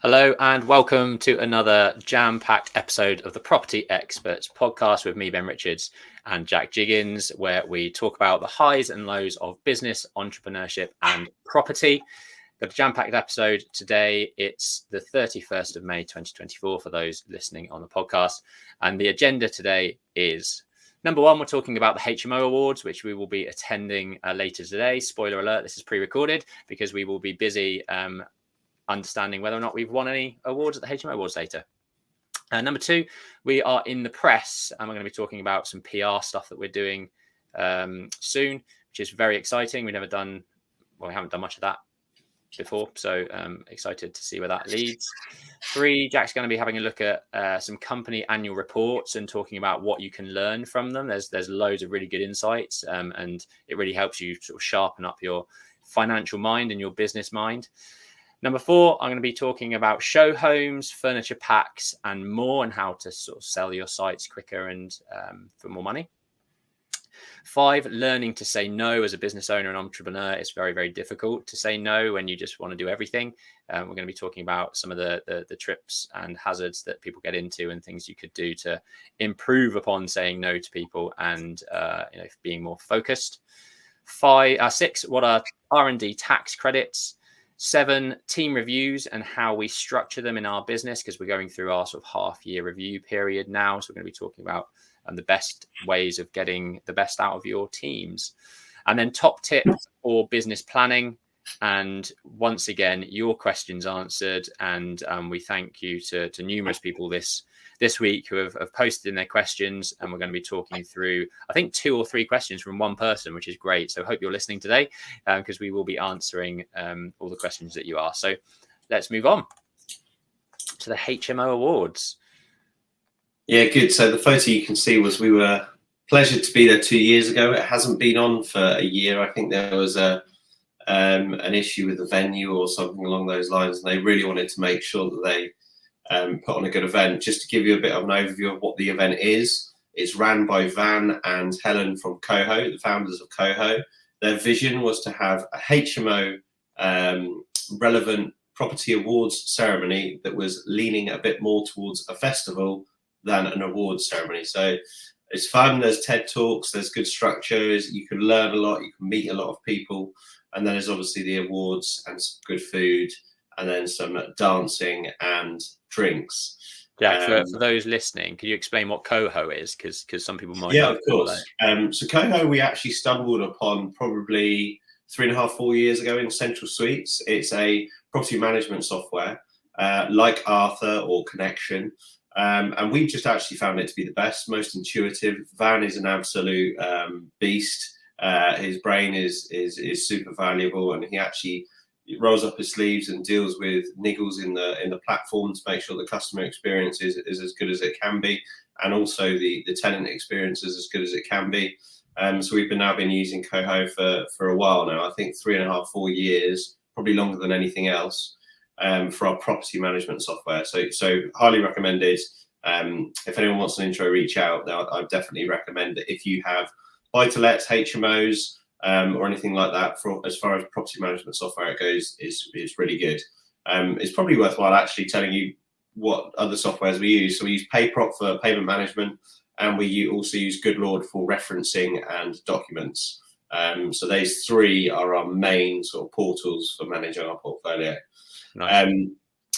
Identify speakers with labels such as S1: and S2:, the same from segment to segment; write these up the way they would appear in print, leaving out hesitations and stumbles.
S1: Hello and welcome to another jam-packed episode of the Property XPerts Podcast with me, Ben Richards, and Jack Jiggins, where we talk about the highs and lows of business, entrepreneurship and property. Got a jam-packed episode today. It's the 31st of May 2024 for those listening on the podcast. And the agenda today is, number one, we're talking about the HMO Awards, which we will be attending later today. Spoiler alert, this is pre-recorded because we will be busy understanding whether or not we've won any awards at the HMO Awards later. Number two, we are in the press and we're going to be talking about some PR stuff that we're doing soon, which is very exciting. We haven't done much of that before, so excited to see where that leads. Three, Jack's going to be having a look at some company annual reports and talking about what you can learn from them. There's loads of really good insights and it really helps you sort of sharpen up your financial mind and your business mind. Number four, I'm going to be talking about show homes, furniture packs, and more, and how to sort of sell your sites quicker and for more money. Five, learning to say no as a business owner and entrepreneur. It's very, very difficult to say no when you just want to do everything. We're going to be talking about some of the trips and hazards that people get into and things you could do to improve upon saying no to people and being more focused. Six, what are R&D tax credits? 7, team reviews and how we structure them in our business, because we're going through our sort of half-year review period now. So we're going to be talking about the best ways of getting the best out of your teams. And then top tips for business planning. And once again, your questions answered. And we thank you to numerous people this week who have posted in their questions. And we're going to be talking through, I think, 2 or 3 questions from one person, which is great. So I hope you're listening today because we will be answering all the questions that you ask. So let's move on to the HMO Awards.
S2: Yeah, good. So the photo you can see was we were pleasured to be there 2 years ago. It hasn't been on for a year. I think there was an issue with the venue or something along those lines, and they really wanted to make sure that they put on a good event. Just to give you a bit of an overview of what the event is, it's ran by Van and Helen from Coho, the founders of Coho. Their vision was to have a HMO relevant property awards ceremony that was leaning a bit more towards a festival than an awards ceremony. So it's fun, there's TED Talks, there's good structures, you can learn a lot, you can meet a lot of people, and then there's obviously the awards and some good food, and then some dancing and drinks.
S1: Yeah, for those listening, can you explain what Coho is? Because some people might.
S2: Yeah, of course. So Coho, we actually stumbled upon probably 3.5-4 years ago in Central Suites. It's a property management software like Arthur or Connection. And we just actually found it to be the best, most intuitive. Van is an absolute beast. His brain is super valuable, and he actually rolls up his sleeves and deals with niggles in the platform to make sure the customer experience is as good as it can be, and also the tenant experience is as good as it can be. So we've been using Coho for a while now. I think 3.5-4 years, probably longer than anything else. For our property management software. So highly recommended. If anyone wants an intro, reach out. I'd definitely recommend it if you have buy-to-lets, HMOs, or anything like that. For as far as property management software it goes, is really good. It's probably worthwhile actually telling you what other softwares we use. So we use PayProp for payment management, and we also use GoodLord for referencing and documents. So those 3 are our main sort of portals for managing our portfolio.
S1: Nice.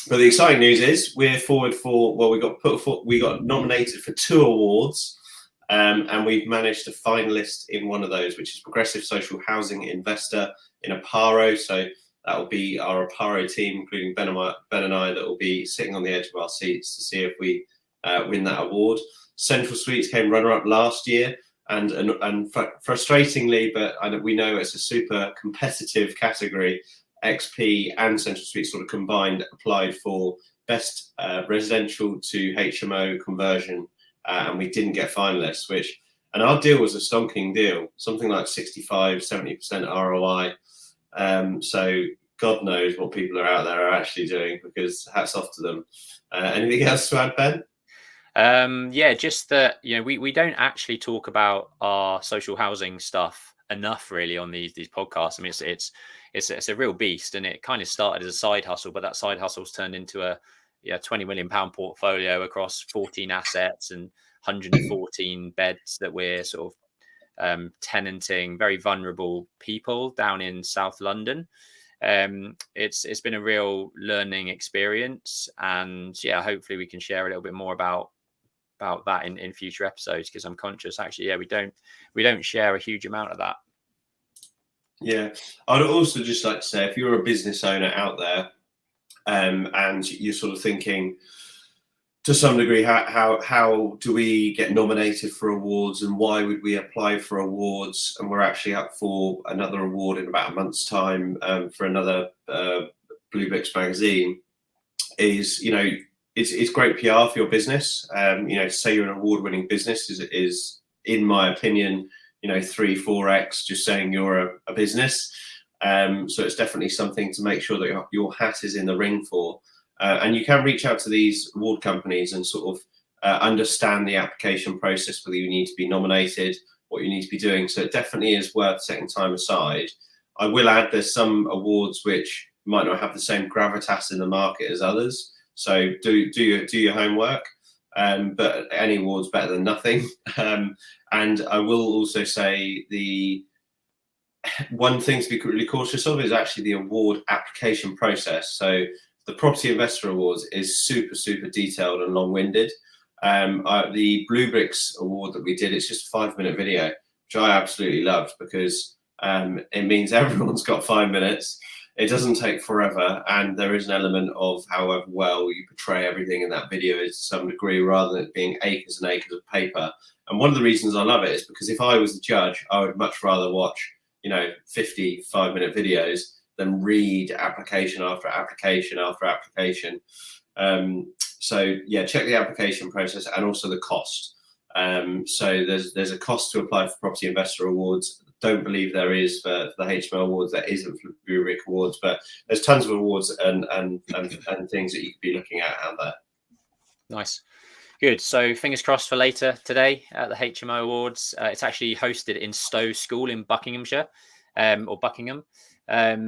S2: But the exciting news is we're forward for, well, we got nominated for 2 awards, and we've managed to finalist in one of those, which is Progressive Social Housing Investor in Aparo. So that will be our Aparo team, including Ben and I, that will be sitting on the edge of our seats to see if we win that award. Central Suites came runner-up last year, and frustratingly, but we know it's a super competitive category, XP and Central Suites sort of combined applied for best residential to HMO conversion, and we didn't get finalists, and our deal was a stonking deal, something like 65-70% ROI. So God knows what people are out there are actually doing, because hats off to them. Anything else to add, Ben?
S1: Yeah, just that, we don't actually talk about our social housing stuff enough really on these podcasts. I mean, it's a real beast, and it kind of started as a side hustle, but that side hustle's turned into a £20 million portfolio across 14 assets and 114 beds that we're sort of tenanting very vulnerable people down in South London. It's been a real learning experience, and hopefully we can share a little bit more about that in future episodes, because I'm conscious actually we don't share a huge amount of that.
S2: I'd also just like to say, if you're a business owner out there and you're sort of thinking to some degree, how do we get nominated for awards, and why would we apply for awards? And we're actually up for another award in about a month's time for another Blue Bricks magazine. Is it's great PR for your business. To say you're an award-winning business is in my opinion 3-4x just saying you're a business. So it's definitely something to make sure that your hat is in the ring for. And you can reach out to these award companies and sort of understand the application process, whether you need to be nominated, what you need to be doing. So it definitely is worth setting time aside. I will add, there's some awards which might not have the same gravitas in the market as others. So do your homework. But any award's better than nothing. And I will also say the one thing to be really cautious of is actually the award application process. So the Property Investor Awards is super, super detailed and long-winded. The Blue Bricks Award that we did, it's just a 5-minute video, which I absolutely loved, because it means everyone's got 5 minutes. It doesn't take forever, and there is an element of however well you portray everything in that video is to some degree, rather than it being acres and acres of paper. And one of the reasons I love it is because if I was the judge, I would much rather watch 50 5-minute videos than read application after application after application. So check the application process and also the cost. So there's a cost to apply for Property Investor Awards. Don't believe there is for the HMO Awards. There isn't for the Blue Brick Awards, but there's tons of awards and things that you could be looking at out there.
S1: Nice. Good. So fingers crossed for later today at the HMO Awards. It's actually hosted in Stowe School in Buckinghamshire, or Buckingham,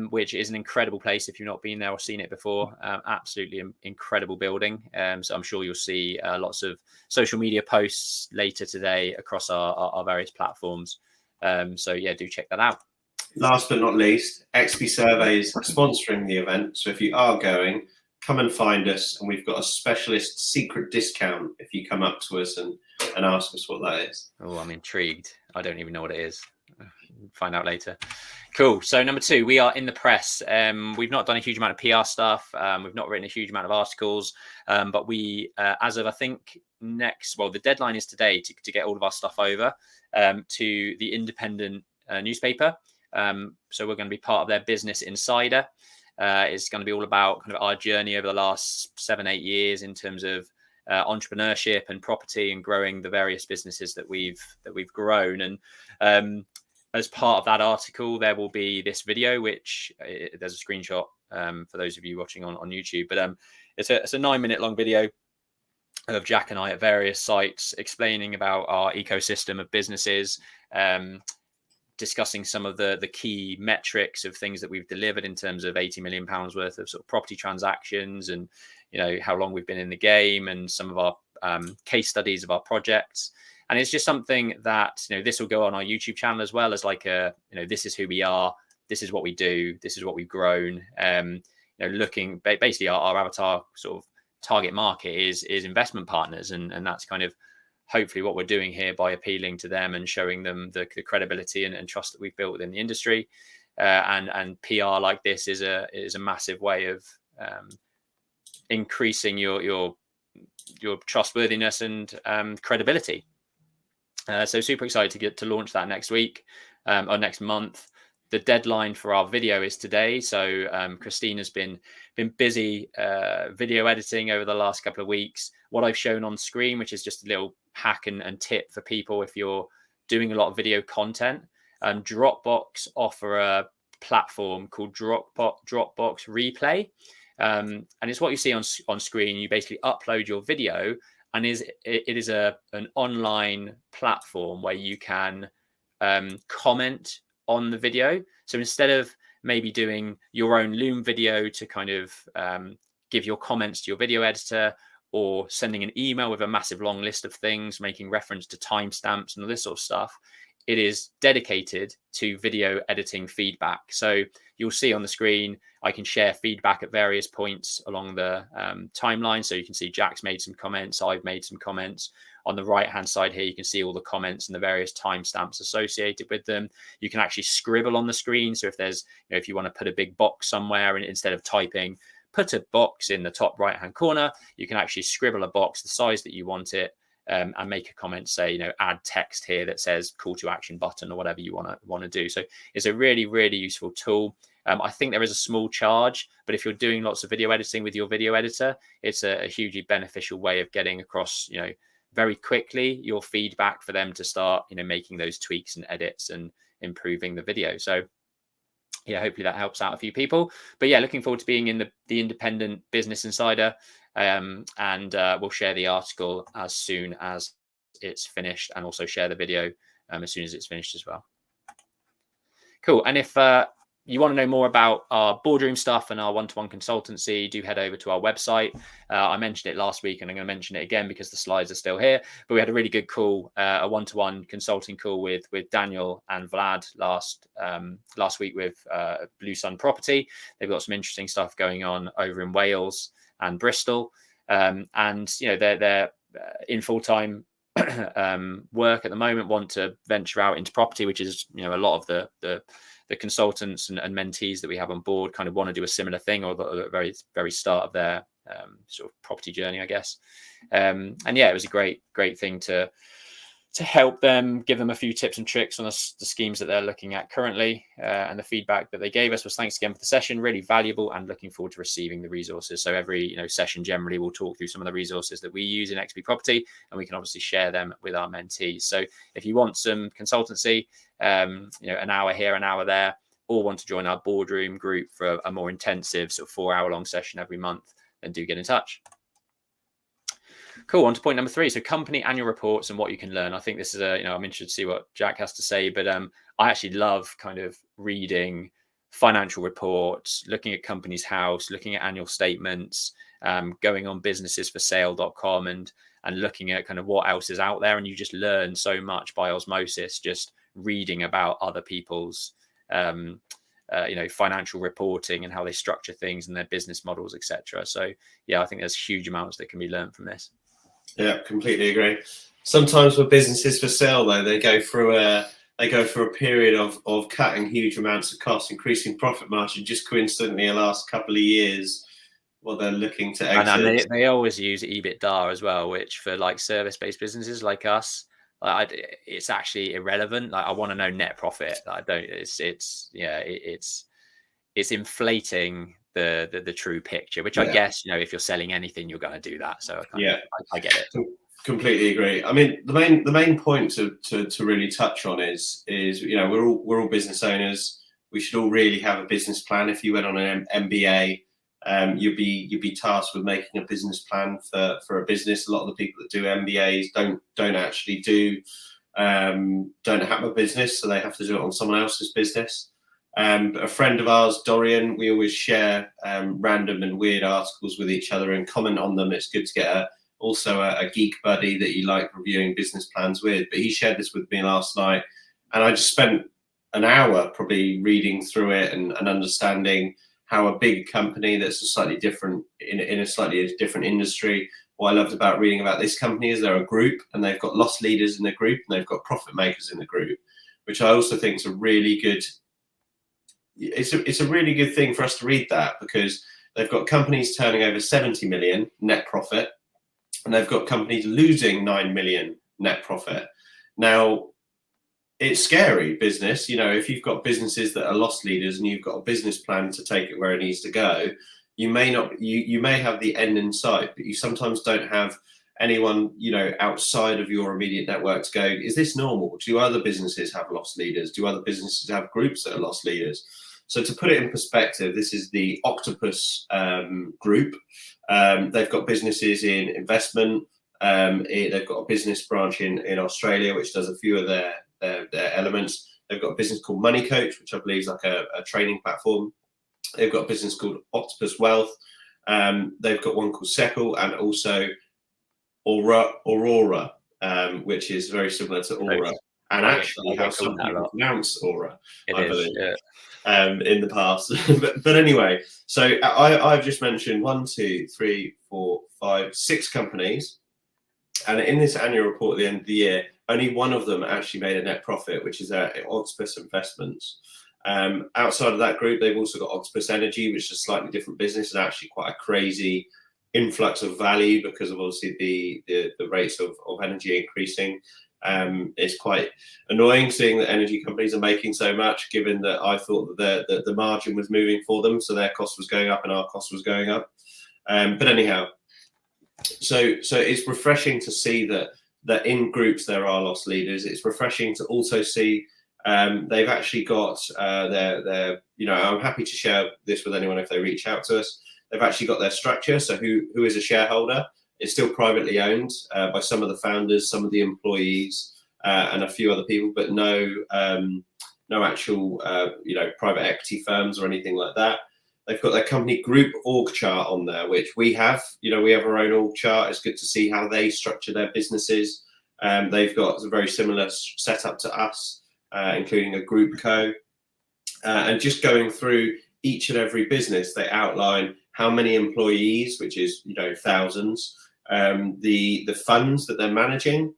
S1: which is an incredible place if you've not been there or seen it before. Absolutely incredible building. So I'm sure you'll see lots of social media posts later today across our various platforms. So do check that out.
S2: Last but not least, XP Surveys sponsoring the event. So if you are going, come and find us, and we've got a specialist secret discount if you come up to us and ask us what that is.
S1: Oh, I'm intrigued. I don't even know what it is. Find out later. Cool. So number 2, we are in the press. We've not done a huge amount of PR stuff. We've not written a huge amount of articles, but we, as of I think the deadline is today to get all of our stuff over to the independent newspaper. So we're going to be part of their Business Insider. It's going to be all about kind of our journey over the last 7-8 years in terms of entrepreneurship and property and growing the various businesses that we've grown. And as part of that article, there will be this video, which there's a screenshot for those of you watching on YouTube. But it's a 9-minute long video of Jack and I at various sites explaining about our ecosystem of businesses, discussing some of the key metrics of things that we've delivered in terms of £80 million worth of sort of property transactions, and how long we've been in the game, and some of our case studies of our projects. And it's just something that this will go on our YouTube channel as well as like this is who we are, this is what we do, this is what we've grown. Looking basically our avatar sort of target market is investment partners, and that's kind of hopefully what we're doing here by appealing to them and showing them the credibility and trust that we've built within the industry. And PR like this is a massive way of increasing your trustworthiness and credibility. So super excited to launch that next week or next month. The deadline for our video is today. So Christina's been busy video editing over the last couple of weeks. What I've shown on screen, which is just a little hack and tip for people if you're doing a lot of video content. Dropbox offer a platform called Dropbox Replay. And it's what you see on screen. You basically upload your video, and it is an online platform where you can comment on the video. So instead of maybe doing your own Loom video to kind of give your comments to your video editor, or sending an email with a massive long list of things, making reference to timestamps and all this sort of stuff. It is dedicated to video editing feedback. So you'll see on the screen, I can share feedback at various points along the timeline. So you can see Jack's made some comments, I've made some comments. On the right-hand side here, you can see all the comments and the various timestamps associated with them. You can actually scribble on the screen. So if there's, if you want to put a big box somewhere, and instead of typing, put a box in the top right-hand corner, you can actually scribble a box the size that you want it, and make a comment, say, add text here that says call to action button, or whatever you want to do. So it's a really, really useful tool. I think there is a small charge, but if you're doing lots of video editing with your video editor, it's a hugely beneficial way of getting across, very quickly your feedback for them to start, making those tweaks and edits and improving the video. So yeah, hopefully that helps out a few people. But yeah, looking forward to being in the Independent Business Insider. And we'll share the article as soon as it's finished, and also share the video as soon as it's finished as well. Cool. And if you want to know more about our boardroom stuff and our one-to-one consultancy, do head over to our website. I mentioned it last week, and I'm going to mention it again because the slides are still here. But we had a really good call, a one-to-one consulting call with Daniel and Vlad last week with Blue Sun Property. They've got some interesting stuff going on over in Wales and Bristol, and they're in full-time work at the moment, want to venture out into property, which is a lot of the consultants and mentees that we have on board kind of want to do a similar thing, or the very, very start of their sort of property journey, I guess. And yeah, it was a great thing to help them, give them a few tips and tricks on the schemes that they're looking at currently. And the feedback that they gave us was thanks again for the session, really valuable, and looking forward to receiving the resources. So every session generally we'll talk through some of the resources that we use in XP Property, and we can obviously share them with our mentees. So if you want some consultancy, an hour here, an hour there, or want to join our boardroom group for a more intensive sort of 4-hour-long session every month, then do get in touch. Cool. On to point number 3. So company annual reports and what you can learn. I think this is I'm interested to see what Jack has to say, but I actually love kind of reading financial reports, looking at Companies House, looking at annual statements, going on businessesforsale.com and looking at kind of what else is out there. And you just learn so much by osmosis, just reading about other people's, financial reporting and how they structure things and their business models, etc. So yeah, I think there's huge amounts that can be learned from this.
S2: Yeah, completely agree. Sometimes with businesses for sale, though, they go through a period of cutting huge amounts of costs, increasing profit margin. Just coincidentally, the last couple of years, what they're looking to exit.
S1: And they always use EBITDA as well, which for like service-based businesses like us, it's actually irrelevant. Like I want to know net profit. I don't. It's inflating the true picture, which I guess if you're selling anything, you're going to do that. So I get it.
S2: Completely agree. I mean, the main point to really touch on is we're all business owners. We should all really have a business plan. If you went on an MBA, you'd be tasked with making a business plan for a business. A lot of the people that do MBAs don't actually don't have a business, so they have to do it on someone else's business. A friend of ours, Dorian, we always share random and weird articles with each other and comment on them. It's good to get also a geek buddy that you like reviewing business plans with. But he shared this with me last night, and I just spent an hour probably reading through it and understanding how a big company that's a slightly different in a slightly different industry. What I loved about reading about this company is they're a group, and they've got loss leaders in the group, and they've got profit makers in the group, which I also think is a really good. It's a really good thing for us to read that, because they've got companies turning over 70 million net profit, and they've got companies losing 9 million net profit. Now, it's scary business. If you've got businesses that are loss leaders and you've got a business plan to take it where it needs to go, you may have the end in sight, but you sometimes don't have anyone, outside of your immediate network to go, is this normal? Do other businesses have loss leaders? Do other businesses have groups that are loss leaders? So to put it in perspective, this is the Octopus group. They've got businesses in investment. They've got a business branch in Australia, which does a few of their elements. They've got a business called Money Coach, which I believe is like a training platform. They've got a business called Octopus Wealth. They've got one called Seckle, and also Aurora, which is very similar to Aura, and actually how some people pronounce Aura, I believe, in the past. but anyway, so I've just mentioned 6 companies, and in this annual report at the end of the year, only one of them actually made a net profit, which is Octopus Investments. Outside of that group, they've also got Octopus Energy, which is a slightly different business and actually quite a crazy influx of value because of obviously the rates of energy increasing. It's quite annoying seeing that energy companies are making so much, given that I thought that the margin was moving for them, so their cost was going up and our cost was going up. But anyhow, so it's refreshing to see that in groups there are loss leaders. It's refreshing to also see they've actually got their I'm happy to share this with anyone if they reach out to us. They've actually got their structure. So who is a shareholder? It's still privately owned by some of the founders, some of the employees, and a few other people, but no actual private equity firms or anything like that. They've got their company group org chart on there, which we have. We have our own org chart. It's good to see how they structure their businesses. They've got a very similar setup to us, including a group co. And just going through each and every business, they outline how many employees, which is thousands, the funds that they're managing,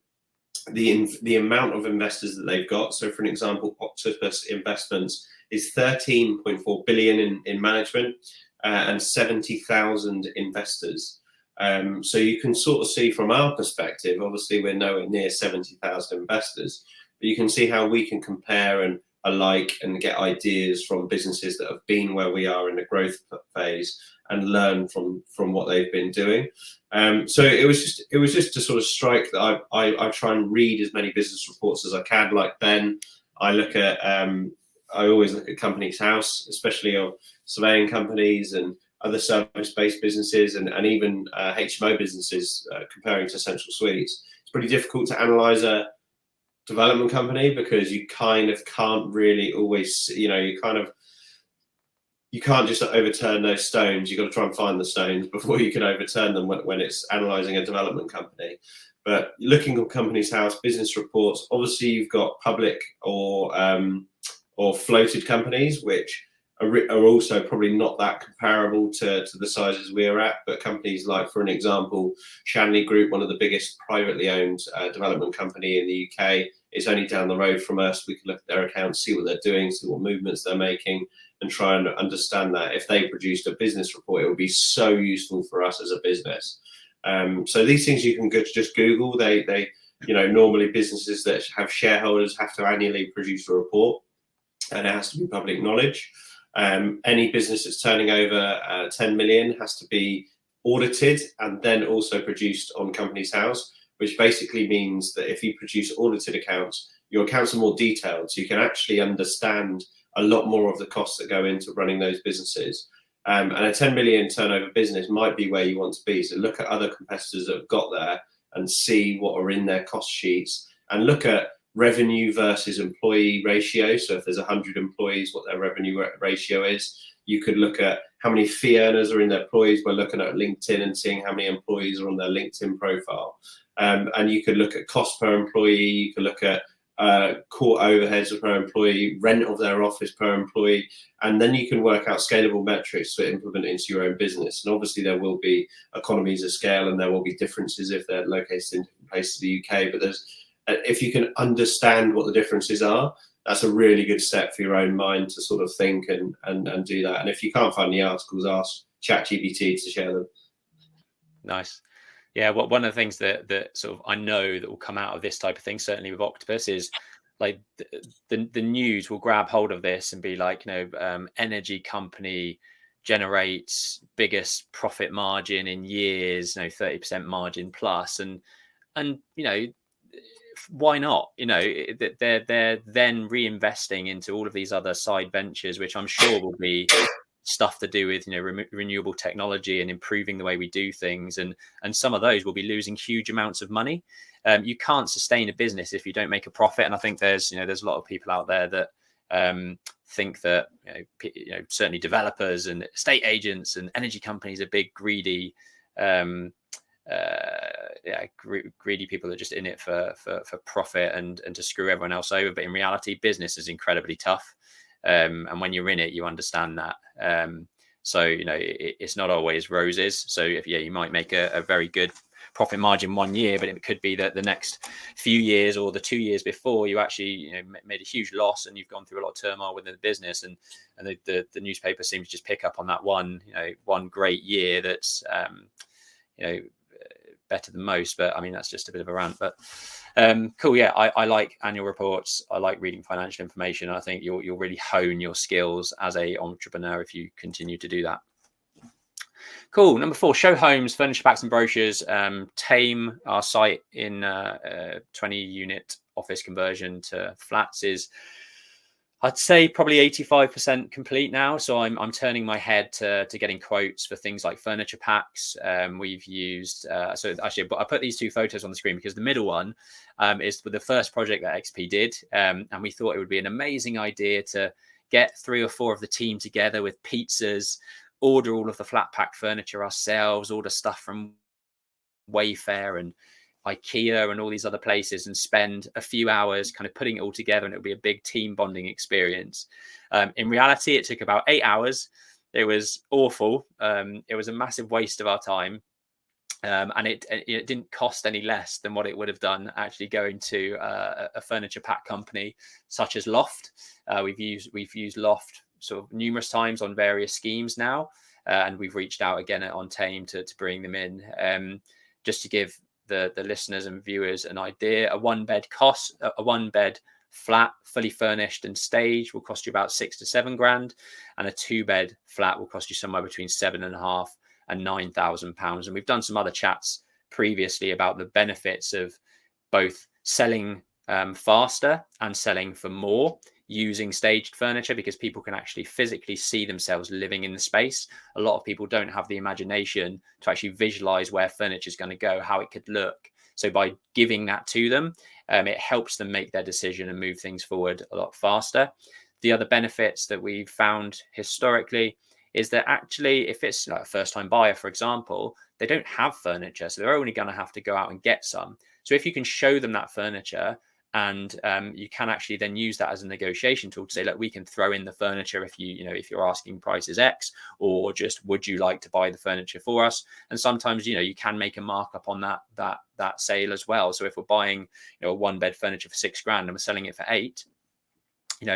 S2: the amount of investors that they've got. So, for an example, Octopus Investments is 13.4 billion in management and 70,000 investors. So you can sort of see from our perspective, obviously we're nowhere near 70,000 investors, but you can see how we can compare and alike and get ideas from businesses that have been where we are in the growth phase and learn from what they've been doing. So it was just to sort of strike that I try and read as many business reports as I can. Like Ben, I always look at Companies House, especially of surveying companies and other service-based businesses and even HMO businesses comparing to Central Suites. It's pretty difficult to analyze a development company because you kind of can't really always, you can't just overturn those stones. You've got to try and find the stones before you can overturn them when it's analysing a development company. But looking at Companies House business reports, obviously you've got public or floated companies, which are also probably not that comparable to the sizes we're at. But companies like, for an example, Shanley Group, one of the biggest privately owned development company in the UK, is only down the road from us. We can look at their accounts, see what they're doing, see what movements they're making, and try and understand that. If they produced a business report, it would be so useful for us as a business. So these things you can just Google. They normally businesses that have shareholders have to annually produce a report, and it has to be public knowledge. Any business that's turning over 10 million has to be audited and then also produced on Companies House, which basically means that if you produce audited accounts, your accounts are more detailed, so you can actually understand a lot more of the costs that go into running those businesses. And a 10 million turnover business might be where you want to be. So look at other competitors that have got there and see what are in their cost sheets, and look at revenue versus employee ratio. So if there's 100 employees, what their revenue ratio is. You could look at how many fee earners are in their employees by looking at LinkedIn and seeing how many employees are on their LinkedIn profile. And you could look at cost per employee. You could look at core overheads per employee, rent of their office per employee, and then you can work out scalable metrics to implement into your own business. And obviously there will be economies of scale and there will be differences if they're located in different places of the UK, but if you can understand what the differences are, that's a really good step for your own mind to sort of think and do that. And if you can't find the articles, ask ChatGPT to share them.
S1: Nice. Yeah, one of the things that sort of I know that will come out of this type of thing, certainly with Octopus, is like the news will grab hold of this and be like, energy company generates biggest profit margin in years, 30% margin plus, and why not? They're then reinvesting into all of these other side ventures, which I'm sure will be stuff to do with renewable technology and improving the way we do things, and some of those will be losing huge amounts of money. You can't sustain a business if you don't make a profit, and I think there's a lot of people out there that think that certainly developers and estate agents and energy companies are big greedy greedy people that are just in it for profit and to screw everyone else over. But in reality, business is incredibly tough, and when you're in it, you understand that. So it's not always roses. So if you might make a very good profit margin 1 year, but it could be that the next few years or the 2 years before you actually made a huge loss, and you've gone through a lot of turmoil within the business, and the newspaper seems to just pick up on that one great year that's better than most. But I mean, that's just a bit of a rant. But cool. Yeah, I like annual reports. I like reading financial information. I think you'll really hone your skills as a entrepreneur if you continue to do that. Cool. Number 4, show homes, furniture packs and brochures. Tame, our site in 20-unit office conversion to flats, is, I'd say, probably 85% complete now. So I'm turning my head to getting quotes for things like furniture packs. We've used, so actually I put these 2 photos on the screen because the middle one is the first project that XP did. And we thought it would be an amazing idea to get 3 or 4 of the team together with pizzas, order all of the flat pack furniture ourselves, order stuff from Wayfair and IKEA and all these other places, and spend a few hours kind of putting it all together, and it'll be a big team bonding experience. In reality, it took about 8 hours. It was awful. It was a massive waste of our time. And it didn't cost any less than what it would have done actually going to a furniture pack company such as Loft. We've used Loft sort of numerous times on various schemes now, and we've reached out again on Tame to bring them in. Just to give the listeners and viewers an idea, a one bed flat, fully furnished and staged, will cost you about £6,000 to £7,000, and a 2-bed flat will cost you somewhere between £7,500 and £9,000. And we've done some other chats previously about the benefits of both selling faster and selling for more using staged furniture, because people can actually physically see themselves living in the space. A lot of people don't have the imagination to actually visualize where furniture is going to go, how it could look. So by giving that to them, it helps them make their decision and move things forward a lot faster. The other benefits that we've found historically is that actually, if it's like a first-time buyer, for example, they don't have furniture, so they're only going to have to go out and get some. So if you can show them that furniture, and you can actually then use that as a negotiation tool to say, look, we can throw in the furniture if if you're asking price is X, or just would you like to buy the furniture for us? And sometimes you can make a markup on that sale as well. So if we're buying a 1-bed furniture for £6,000 and we're selling it for 8,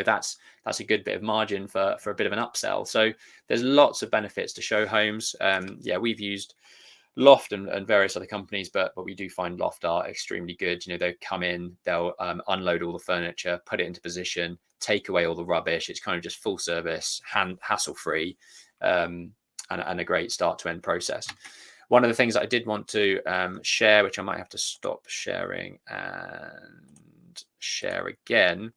S1: that's a good bit of margin for a bit of an upsell. So there's lots of benefits to show homes. We've used Loft and various other companies, but we do find Loft are extremely good. They'll come in, they'll unload all the furniture, put it into position, take away all the rubbish. It's kind of just full service, hassle free, and a great start to end process. One of the things that I did want to share, which I might have to stop sharing and share again,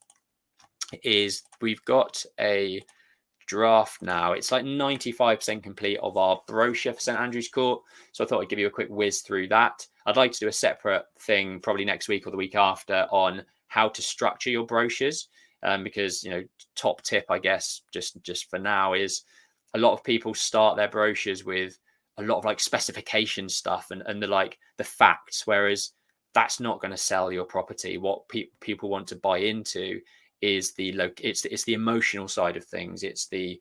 S1: is we've got a draft now. It's like 95% complete of our brochure for St Andrew's Court. So I thought I'd give you a quick whiz through that. I'd like to do a separate thing probably next week or the week after on how to structure your brochures, because top tip, I guess, just for now, is a lot of people start their brochures with a lot of like specification stuff and the facts, whereas that's not going to sell your property. What people want to buy into is it's the emotional side of things. It's the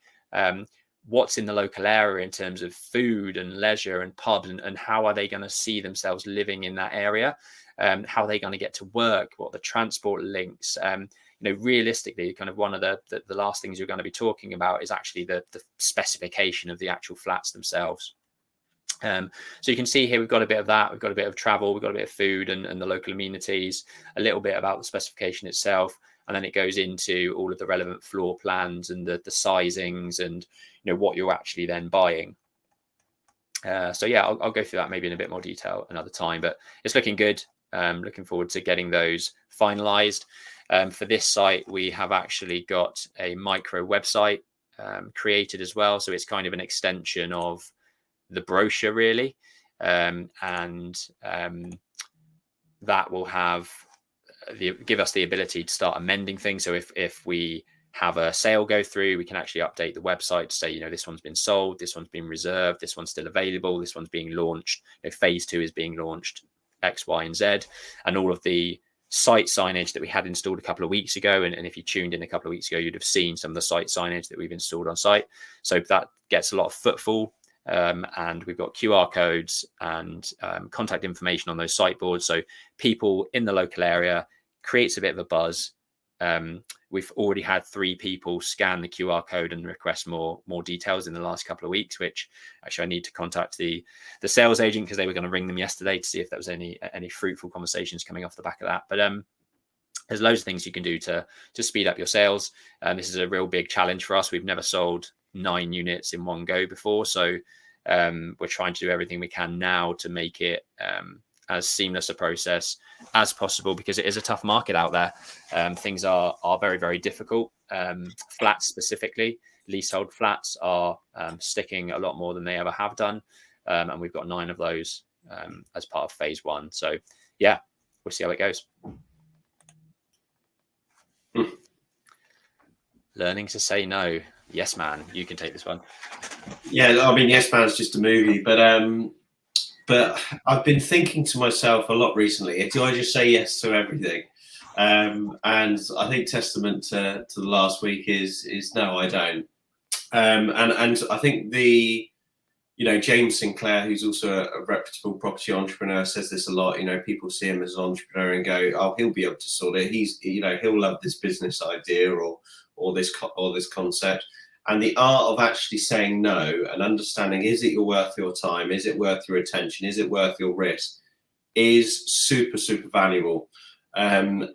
S1: what's in the local area in terms of food and leisure and pubs, and how are they going to see themselves living in that area? How are they going to get to work? What are the transport links? Realistically, kind of one of the last things you're going to be talking about is actually the specification of the actual flats themselves. So you can see here we've got a bit of that. We've got a bit of travel. We've got a bit of food and the local amenities, a little bit about the specification itself. And then it goes into all of the relevant floor plans and the sizings and what you're actually then buying. So yeah, I'll go through that maybe in a bit more detail another time, but it's looking good. Looking forward to getting those finalized. For this site, we have actually got a micro website created as well. So it's kind of an extension of the brochure, really. And that will give us the ability to start amending things. So if we have a sale go through, we can actually update the website to say, this one's been sold, this one's been reserved, this one's still available, this one's being launched, phase 2 is being launched, X, Y, and Z, and all of the site signage that we had installed a couple of weeks ago. And if you tuned in a couple of weeks ago, you'd have seen some of the site signage that we've installed on site. So that gets a lot of footfall. And we've got QR codes and contact information on those site boards. So people in the local area, creates a bit of a buzz. We've already had 3 people scan the QR code and request more details in the last couple of weeks, which actually I need to contact the sales agent, because they were going to ring them yesterday to see if there was any fruitful conversations coming off the back of that. But there's loads of things you can do to speed up your sales. This is a real big challenge for us. We've never sold 9 units in one go before. So we're trying to do everything we can now to make it as seamless a process as possible, because it is a tough market out there. Things are very, very difficult. Flats specifically, leasehold flats are sticking a lot more than they ever have done. And we've got 9 of those as part of phase 1. So yeah, we'll see how it goes. Learning to say no. Yes, man, you can take this one.
S2: Yeah, I mean, Yes Man's just a movie, but I've been thinking to myself a lot recently, do I just say yes to everything? And I think testament to the last week is no, I don't. And I think James Sinclair, who's also a reputable property entrepreneur, says this a lot. People see him as an entrepreneur and go, oh, he'll be able to sort it. He'll love this business idea or this concept. And the art of actually saying no and understanding, is it worth your time? Is it worth your attention? Is it worth your risk? Is super, super valuable. And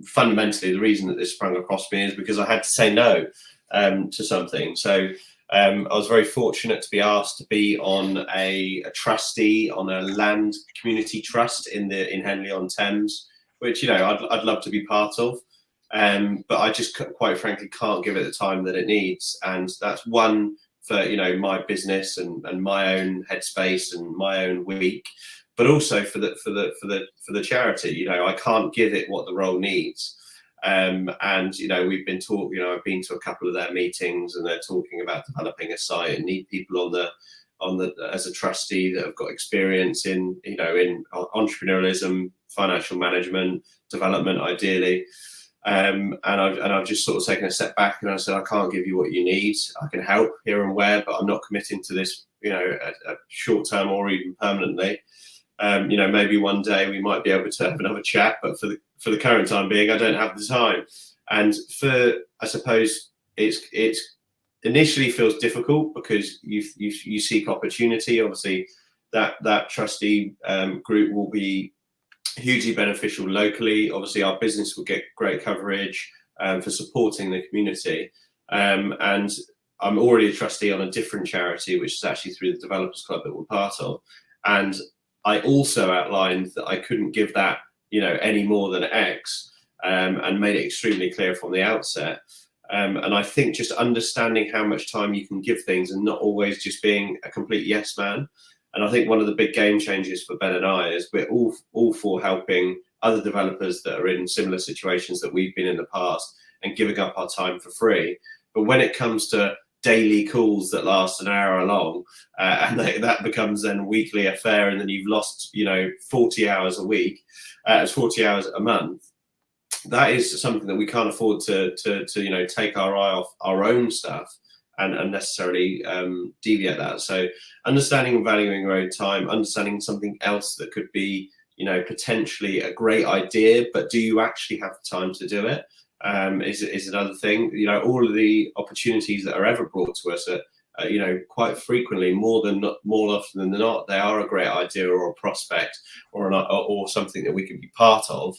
S2: fundamentally, the reason that this sprung across me is because I had to say no to something. So I was very fortunate to be asked to be on a trustee on a land community trust in Henley-on-Thames, which I'd love to be part of. But I just quite frankly can't give it the time that it needs, and that's one for my business and my own headspace and my own week, but also for the charity. I can't give it what the role needs. And we've been talking. I've been to a couple of their meetings, and they're talking about developing a site and need people on the as a trustee that have got experience in entrepreneurialism, financial management, development, ideally. And I've just sort of taken a step back, and I said, I can't give you what you need. I can help here and where, but I'm not committing to this, a short term or even permanently. Maybe one day we might be able to have another chat, but for the current time being, I don't have the time. And I suppose it's initially feels difficult because you seek opportunity. Obviously, that trustee group will be hugely beneficial locally. Obviously, our business will get great coverage for supporting the community. And I'm already a trustee on a different charity, which is actually through the Developers Club that we're part of. And I also outlined that I couldn't give that, any more than X, and made it extremely clear from the outset. And I think just understanding how much time you can give things and not always just being a complete yes man. And I think one of the big game changers for Ben and I is we're all for helping other developers that are in similar situations that we've been in the past and giving up our time for free. But when it comes to daily calls that last an hour long, and that becomes then a weekly affair, and then you've lost 40 hours a week, 40 hours a month, that is something that we can't afford to take our eye off our own stuff and unnecessarily deviate that. So understanding and valuing your own time, understanding something else that could be, potentially a great idea, but do you actually have the time to do it? Is another thing. All of the opportunities that are ever brought to us are, quite frequently, more often than not, they are a great idea or a prospect or something that we can be part of.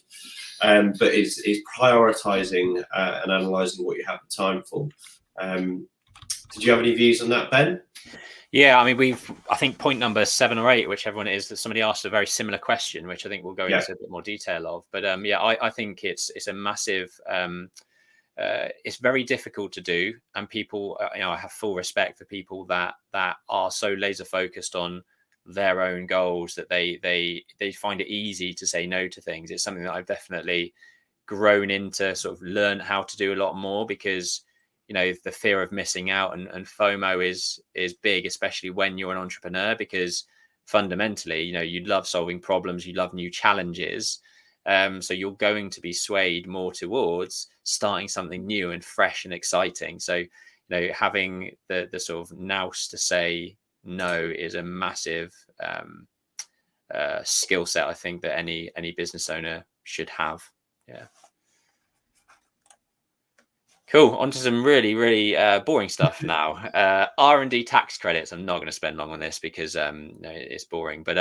S2: But it's prioritizing and analysing what you have the time for. Did you have any views on that, Ben?
S1: Yeah, I mean, I think point number 7 or 8, whichever one it is, that somebody asked a very similar question, which I think we'll go into a bit more detail of. But I think it's a massive it's very difficult to do, and people, I have full respect for people that are so laser focused on their own goals that they find it easy to say no to things. It's something that I've definitely grown into, sort of learn how to do a lot more, because the fear of missing out and FOMO is big, especially when you're an entrepreneur, because fundamentally, you love solving problems, you love new challenges. So you're going to be swayed more towards starting something new and fresh and exciting. So, having the sort of nous to say no is a massive skill set, I think, that any business owner should have. Yeah. Cool. On to some really, really boring stuff now. R&D tax credits. I'm not going to spend long on this because it's boring. But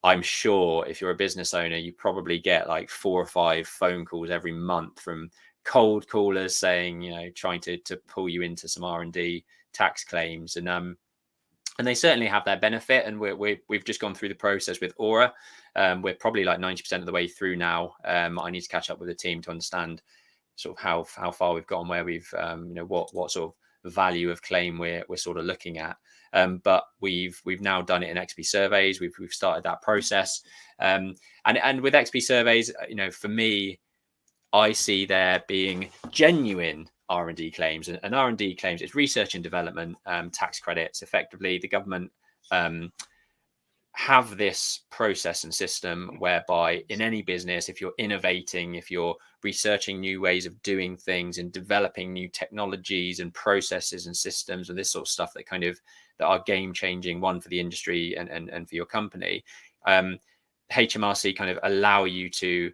S1: I'm sure if you're a business owner, you probably get like 4 or 5 phone calls every month from cold callers saying, trying to pull you into some R&D tax claims. And they certainly have their benefit. And we've just gone through the process with Aura. We're probably like 90% of the way through now. I need to catch up with the team to understand sort of how far we've gone, where we've what sort of value of claim we're sort of looking at. But we've now done it in XP surveys. We've started that process. And with XP surveys, for me, I see there being genuine R&D claims, and R&D claims, it's research and development tax credits. Effectively, the government have this process and system whereby in any business, if you're innovating, if you're researching new ways of doing things and developing new technologies and processes and systems and this sort of stuff that are game changing, one for the industry and for your company, HMRC kind of allow you to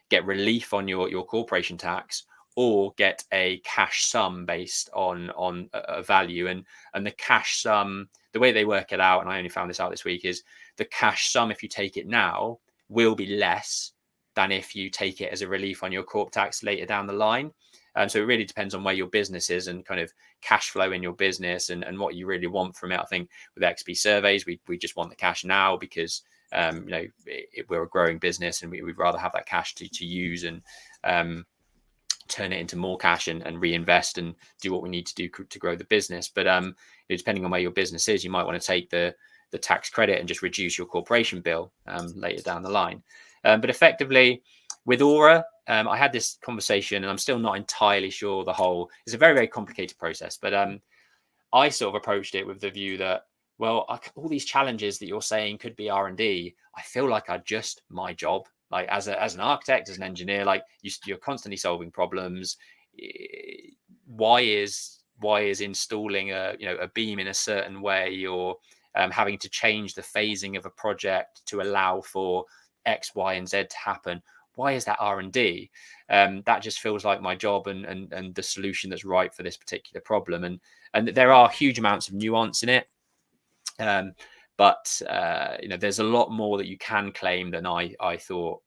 S1: get relief on your corporation tax, or get a cash sum based on a value. And the cash sum, the way they work it out, and I only found this out this week, is the cash sum, if you take it now, will be less than if you take it as a relief on your corp tax later down the line. So it really depends on where your business is and kind of cash flow in your business and what you really want from it. I think with XP surveys, we just want the cash now because we're a growing business and we'd rather have that cash to use and turn it into more cash and reinvest and do what we need to do to grow the business. But depending on where your business is, you might want to take the tax credit and just reduce your corporation bill later down the line. But effectively with Aura, I had this conversation and I'm still not entirely sure it's a very, very complicated process, but I sort of approached it with the view that, well, all these challenges that you're saying could be R&D, I feel like are just my job. Like as an architect, as an engineer, like you're constantly solving problems. Why is installing a beam in a certain way, or having to change the phasing of a project to allow for X, Y, and Z to happen? Why is that R&D? That just feels like my job and the solution that's right for this particular problem. And there are huge amounts of nuance in it. But there's a lot more that you can claim than I thought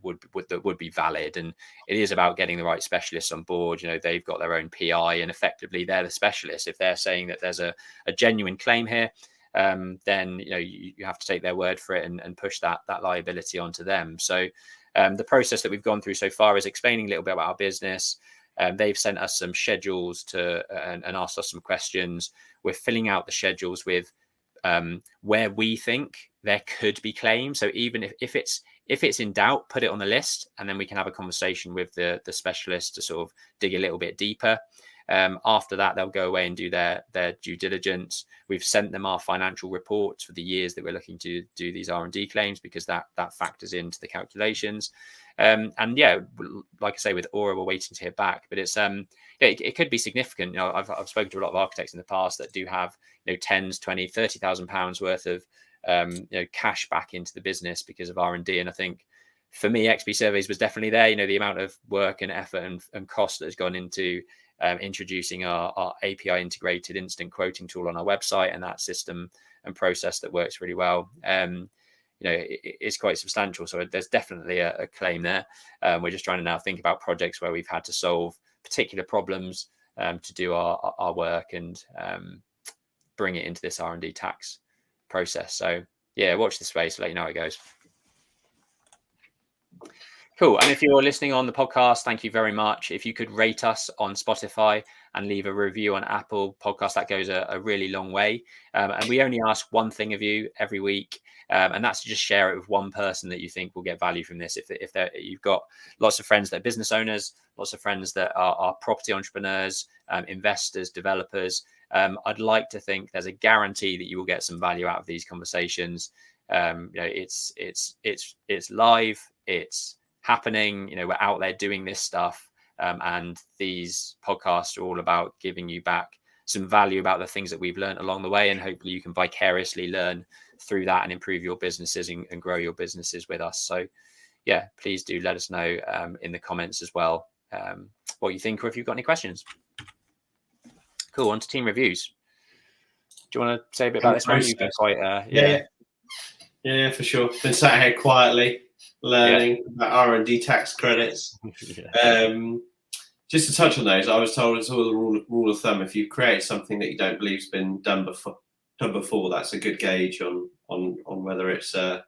S1: would be valid, and it is about getting the right specialists on board. They've got their own PI, and effectively they're the specialists. If they're saying that there's a genuine claim here, then you have to take their word for it and push that liability onto them. So the process that we've gone through so far is explaining a little bit about our business. They've sent us some schedules and asked us some questions. We're filling out the schedules with where we think there could be claims. So even if it's in doubt, put it on the list, and then we can have a conversation with the specialist to sort of dig a little bit deeper. After that, they'll go away and do their due diligence. We've sent them our financial reports for the years that we're looking to do these R&D claims, because that factors into the calculations. And yeah, like I say, with Aura, we're waiting to hear back, but it's it could be significant. I've spoken to a lot of architects in the past that do have tens, 20, 30,000 pounds worth of cash back into the business because of R&D. And I think for me, XP surveys was definitely there. The amount of work and effort and cost that has gone into introducing our API integrated instant quoting tool on our website, and that system and process that works really well. It's quite substantial. So there's definitely a claim there. We're just trying to now think about projects where we've had to solve particular problems to do our work and bring it into this R&D tax process. So yeah, watch this space, let you know how it goes. Cool. And if you're listening on the podcast, thank you very much. If you could rate us on Spotify and leave a review on Apple Podcast, that goes a really long way. And we only ask one thing of you every week, and that's to just share it with one person that you think will get value from this. If you've got lots of friends that are business owners, lots of friends that are property entrepreneurs, investors, developers, I'd like to think there's a guarantee that you will get some value out of these conversations. It's live, it's happening. We're out there doing this stuff, and these podcasts are all about giving you back some value about the things that we've learned along the way, and hopefully you can vicariously learn through that and improve your businesses and grow your businesses with us. So yeah, please do let us know in the comments as well what you think, or if you've got any questions. Cool. On to team reviews. Do you want to say a bit about this one? You've been quite
S2: yeah, for sure. Been sat here quietly learning about R&D tax credits. Just to touch on those, I was told it's all the rule of thumb. If you create something that you don't believe has been done before, that's a good gauge on whether it's a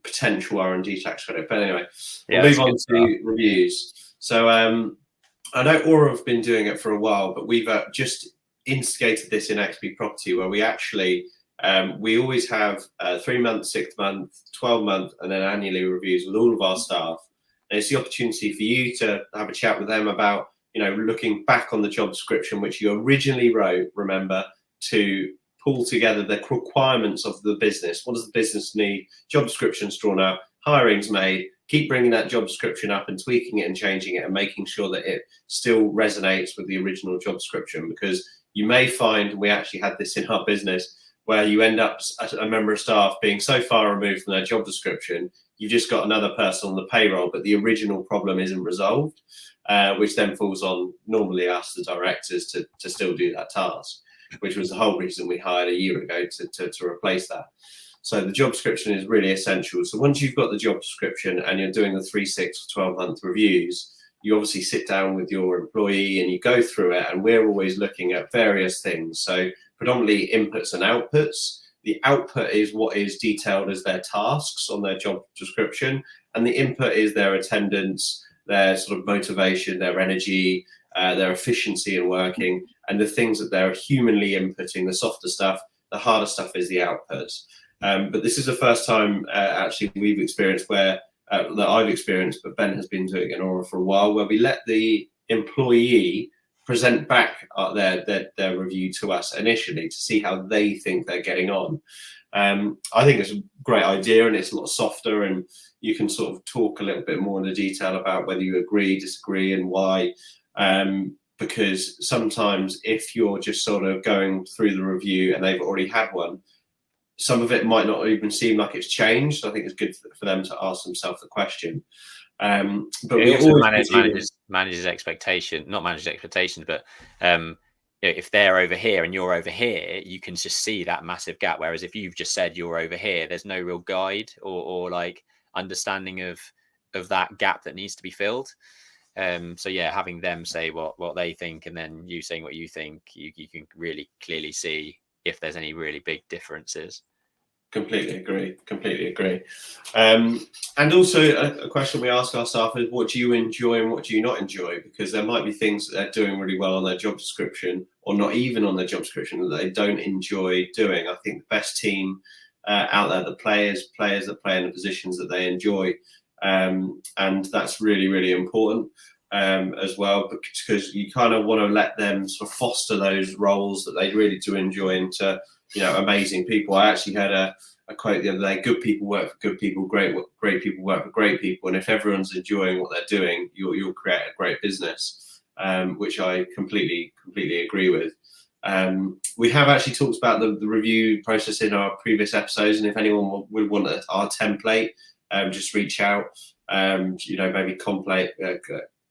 S2: potential R&D tax credit. But anyway, we'll move on to reviews. So I know Aura have been doing it for a while, but we've just instigated this in XP Property, where we actually we always have 3 month, 6 month, 12 month, and then annually reviews with all of our staff. And it's the opportunity for you to have a chat with them about, looking back on the job description, which you originally wrote, remember, to pull together the requirements of the business. What does the business need? Job description's drawn up, hiring's made, keep bringing that job description up and tweaking it and changing it and making sure that it still resonates with the original job description. Because you may find, we actually had this in our business, where you end up as a member of staff being so far removed from their job description, you've just got another person on the payroll, but the original problem isn't resolved, which then falls on normally us, the directors, to still do that task, which was the whole reason we hired a year ago to replace that. So the job description is really essential. So once you've got the job description and you're doing the 3, 6, or 12-month reviews, you obviously sit down with your employee and you go through it, and we're always looking at various things. So predominantly inputs and outputs. The output is what is detailed as their tasks on their job description, and the input is their attendance, their sort of motivation, their energy, their efficiency in working, and the things that they're humanly inputting, the softer stuff. The harder stuff is the outputs. But this is the first time actually we've experienced that I've experienced, but Ben has been doing it in Aura for a while, where we let the employee present back their review to us initially to see how they think they're getting on. I think it's a great idea, and it's a lot softer, and you can sort of talk a little bit more in the detail about whether you agree, disagree, and why. Because sometimes if you're just sort of going through the review and they've already had one, some of it might not even seem like it's changed. I think it's good for them to ask themselves the question. But
S1: it also manages expectation, not manages expectations, but if they're over here and you're over here, you can just see that massive gap. Whereas if you've just said you're over here, there's no real guide or like understanding of that gap that needs to be filled. So yeah, having them say what they think and then you saying what you think, you can really clearly see if there's any really big differences.
S2: Completely agree. And also a question we ask our staff is, what do you enjoy and what do you not enjoy? Because there might be things that they're doing really well on their job description, or not even on their job description, that they don't enjoy doing. I think the best team out there, the players that play in the positions that they enjoy, and that's really, really important as well, because you kind of want to let them sort of foster those roles that they really do enjoy into, amazing people. I actually had a quote the other day: good people work for good people, great people work for great people. And if everyone's enjoying what they're doing, you'll create a great business, which I completely agree with. We have actually talked about the review process in our previous episodes, and if anyone would want our template, just reach out, maybe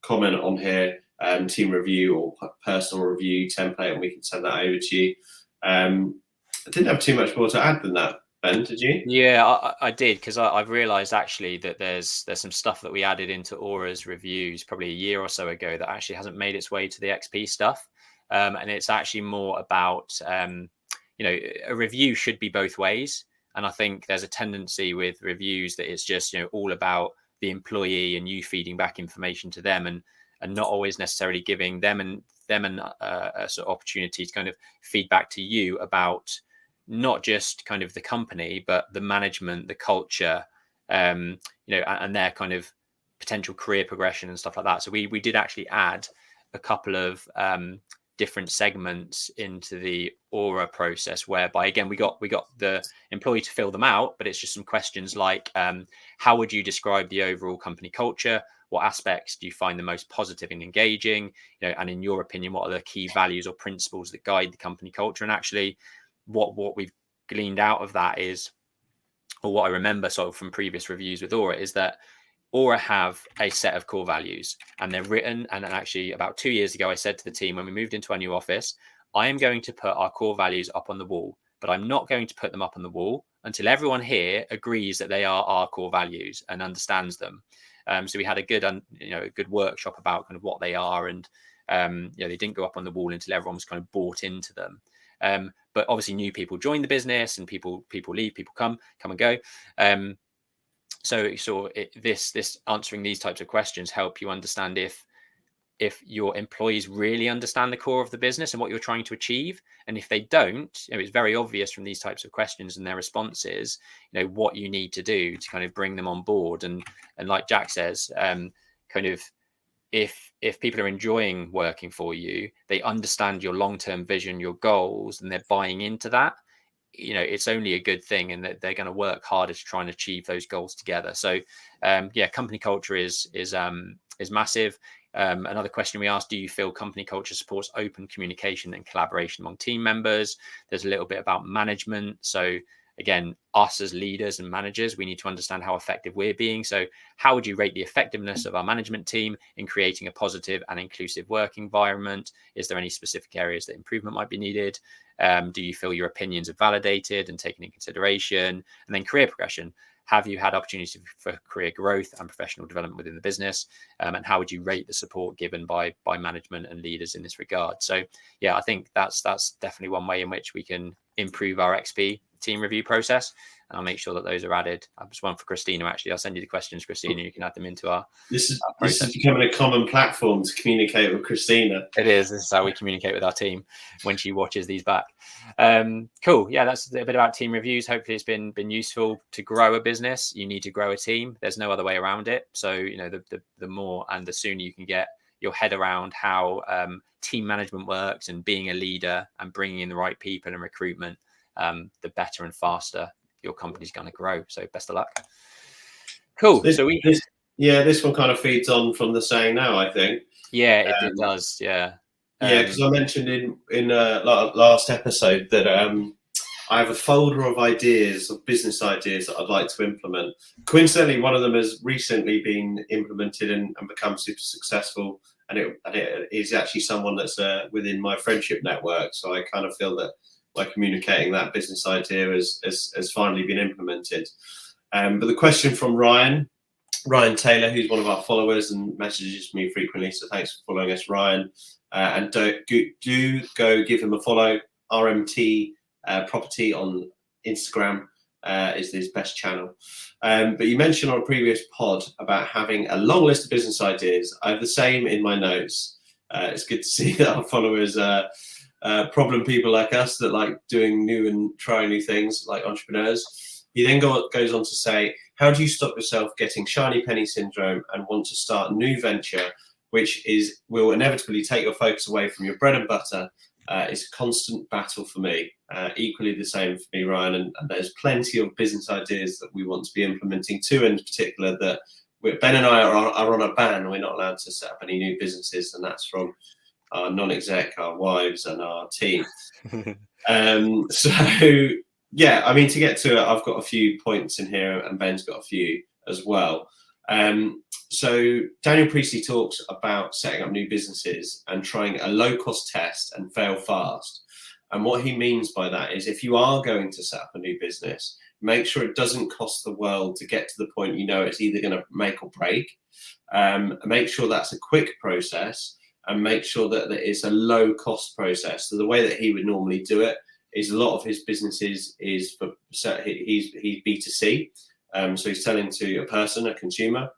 S2: comment on here, team review or personal review template, and we can send that over to you. I didn't have too much more to add than that, Ben, did you?
S1: Yeah, I did, because I've realised actually that there's some stuff that we added into Aura's reviews probably a year or so ago that actually hasn't made its way to the XP stuff. And it's actually more about, a review should be both ways. And I think there's a tendency with reviews that it's just, all about the employee and you feeding back information to them, and not always necessarily giving them a sort of opportunity to kind of feed back to you about not just kind of the company, but the management, the culture, and their kind of potential career progression and stuff like that. So we did actually add a couple of different segments into the Aura process, whereby again we got the employee to fill them out, but it's just some questions like how would you describe the overall company culture? What aspects do you find the most positive and engaging? And in your opinion, what are the key values or principles that guide the company culture? And actually, what we've gleaned out of that is, or what I remember sort of from previous reviews with Aura, is that Aura have a set of core values, and they're written. And actually, about 2 years ago, I said to the team when we moved into our new office, I am going to put our core values up on the wall, but I'm not going to put them up on the wall until everyone here agrees that they are our core values and understands them. So we had a good workshop about kind of what they are, and they didn't go up on the wall until everyone was kind of bought into them. But obviously, new people join the business, and people leave, people come and go. So this answering these types of questions help you understand if your employees really understand the core of the business and what you're trying to achieve. And if they don't, it's very obvious from these types of questions and their responses, what you need to do to kind of bring them on board. And like Jack says, kind of if people are enjoying working for you, they understand your long-term vision, your goals, and they're buying into that, it's only a good thing, and that they're going to work harder to try and achieve those goals together. So company culture is massive. Another question we asked: do you feel company culture supports open communication and collaboration among team members? There's a little bit about management. So again, us as leaders and managers, we need to understand how effective we're being. So how would you rate the effectiveness of our management team in creating a positive and inclusive work environment? Is there any specific areas that improvement might be needed? Do you feel your opinions are validated and taken in consideration? And then career progression. Have you had opportunities for career growth and professional development within the business? And how would you rate the support given by management and leaders in this regard? So I think that's definitely one way in which we can improve our XP team review process. And I'll make sure that those are added. There's one for Christina, actually. I'll send you the questions, Christina. You can add them into our
S2: This is becoming a common platform to communicate with Christina.
S1: It is. This is how we communicate with our team when she watches these back. Cool. Yeah, that's a bit about team reviews. Hopefully it's been useful. To grow a business, you need to grow a team. There's no other way around it. So, the more and the sooner you can get your head around how team management works and being a leader and bringing in the right people and recruitment, the better and faster your company's going to grow. So best of luck. Cool.
S2: This one kind of feeds on from the saying now, I think.
S1: Yeah, it does. Yeah.
S2: Because I mentioned in last episode that I have a folder of ideas, of business ideas that I'd like to implement. Coincidentally, one of them has recently been implemented and become super successful. And it is actually someone that's within my friendship network. So I kind of feel that by communicating that business idea has finally been implemented. But the question from Ryan Taylor, who's one of our followers and messages me frequently, so thanks for following us, Ryan. And do go give him a follow. RMT Property on Instagram is his best channel. But you mentioned on a previous pod about having a long list of business ideas. I have the same in my notes. It's good to see that our followers problem people like us that like doing new and trying new things, like entrepreneurs. He then goes on to say, how do you stop yourself getting shiny penny syndrome and want to start a new venture, which will inevitably take your focus away from your bread and butter? It's a constant battle for me. Equally the same for me, Ryan. And there's plenty of business ideas that we want to be implementing too, in particular that Ben and I are on a ban. We're not allowed to set up any new businesses, and that's from our non-exec, our wives, and our team. To get to it, I've got a few points in here, and Ben's got a few as well. So Daniel Priestley talks about setting up new businesses and trying a low-cost test and fail fast. And what he means by that is, if you are going to set up a new business, make sure it doesn't cost the world to get to the point it's either going to make or break. Make sure that's a quick process, and make sure that it's a low-cost process. So the way that he would normally do it is a lot of his businesses is he's B2C. So he's selling to a person, a consumer.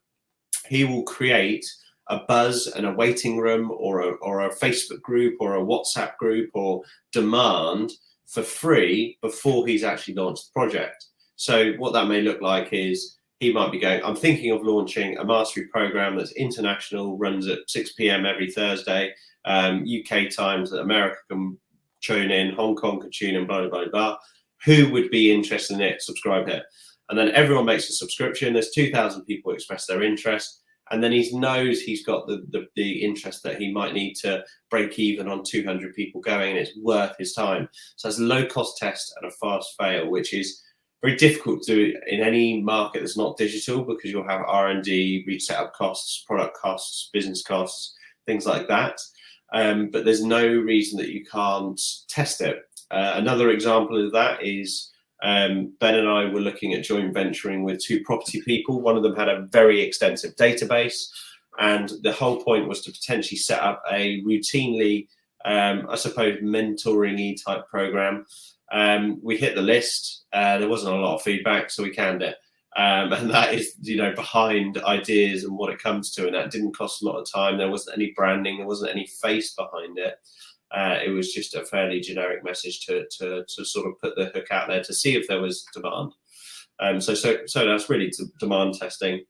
S2: he will create a buzz and a waiting room or a Facebook group or a WhatsApp group or demand for free before he's actually launched the project. So what that may look like is he might be going, I'm thinking of launching a mastery program that's international, runs at 6 p.m. every Thursday, UK times that America can tune in, Hong Kong can tune in, blah, blah, blah, blah. Who would be interested in it? Subscribe here. And then everyone makes a subscription. There's 2,000 people express their interest. And then he knows he's got the interest that he might need to break even on 200 people going, and it's worth his time. So it's a low-cost test and a fast fail, which is very difficult to do in any market that's not digital, because you'll have R&D, setup costs, product costs, business costs, things like that. But there's no reason that you can't test it. Another example of that is Ben and I were looking at joint venturing with 2 property people. One of them had a very extensive database, and the whole point was to potentially set up a routinely, I suppose, mentoring-y type program. We hit the list. There wasn't a lot of feedback, so we canned it. And that is, behind ideas and what it comes to. And that didn't cost a lot of time. There wasn't any branding. There wasn't any face behind it. It was just a fairly generic message to sort of put the hook out there to see if there was demand. So that's really demand testing.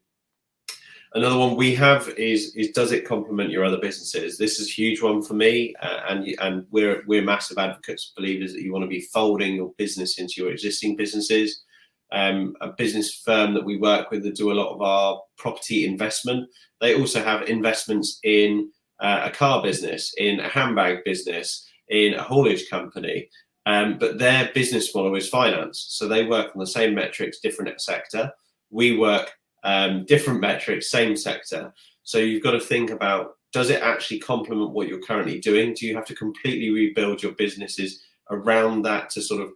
S2: Another one we have is does it complement your other businesses? This is a huge one for me, and we're massive advocates, believers that you want to be folding your business into your existing businesses. A business firm that we work with that do a lot of our property investment, they also have investments in a car business, in a handbag business, in a haulage company, but their business model is finance. So they work on the same metrics, different sector. We work different metrics, same sector. So you've got to think about, does it actually complement what you're currently doing? Do you have to completely rebuild your businesses around that to sort of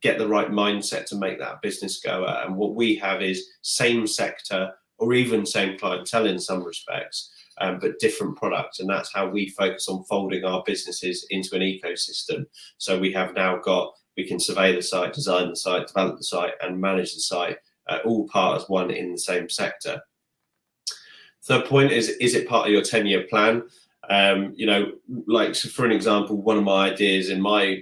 S2: get the right mindset to make that business go? And what we have is same sector or even same clientele in some respects, but different products. And that's how we focus on folding our businesses into an ecosystem. So we have now we can survey the site, design the site, develop the site, and manage the site, all part as one in the same sector. Third point is it part of your 10-year plan? Like, so for an example, one of my ideas in my,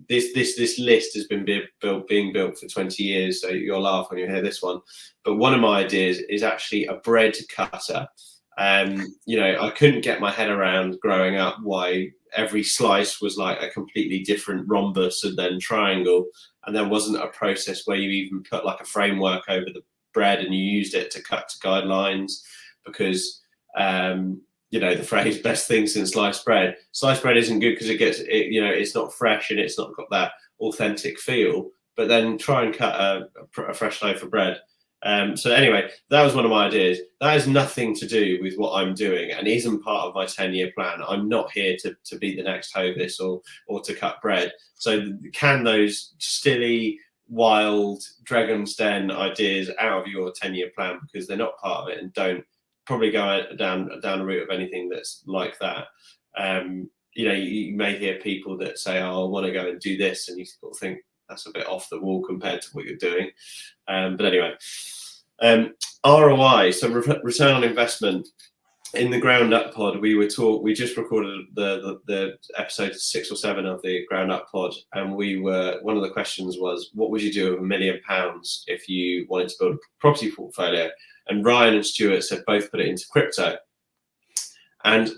S2: this list has been being built for 20 years, so you'll laugh when you hear this one. But one of my ideas is actually a bread cutter. I couldn't get my head around growing up why every slice was like a completely different rhombus and then triangle, and there wasn't a process where you even put like a framework over the bread and you used it to cut to guidelines, because the phrase "best thing since sliced bread." Sliced bread isn't good because it's not fresh and it's not got that authentic feel. But then try and cut a fresh loaf of bread. So anyway, that was one of my ideas. That has nothing to do with what I'm doing and isn't part of my 10-year plan. I'm not here to be the next Hovis or to cut bread. So can those stilly, wild Dragon's Den ideas out of your 10-year plan, because they're not part of it, and don't probably go down the route of anything that's like that. You may hear people that say, "Oh, I want to go and do this," and you sort of think that's a bit off the wall compared to what you're doing. But anyway, ROI, so return on investment. In the Ground Up pod, we just recorded the episode 6 or 7 of the Ground Up pod, and one of the questions was, what would you do with £1 million if you wanted to build a property portfolio? And Ryan and Stuart said both put it into crypto. And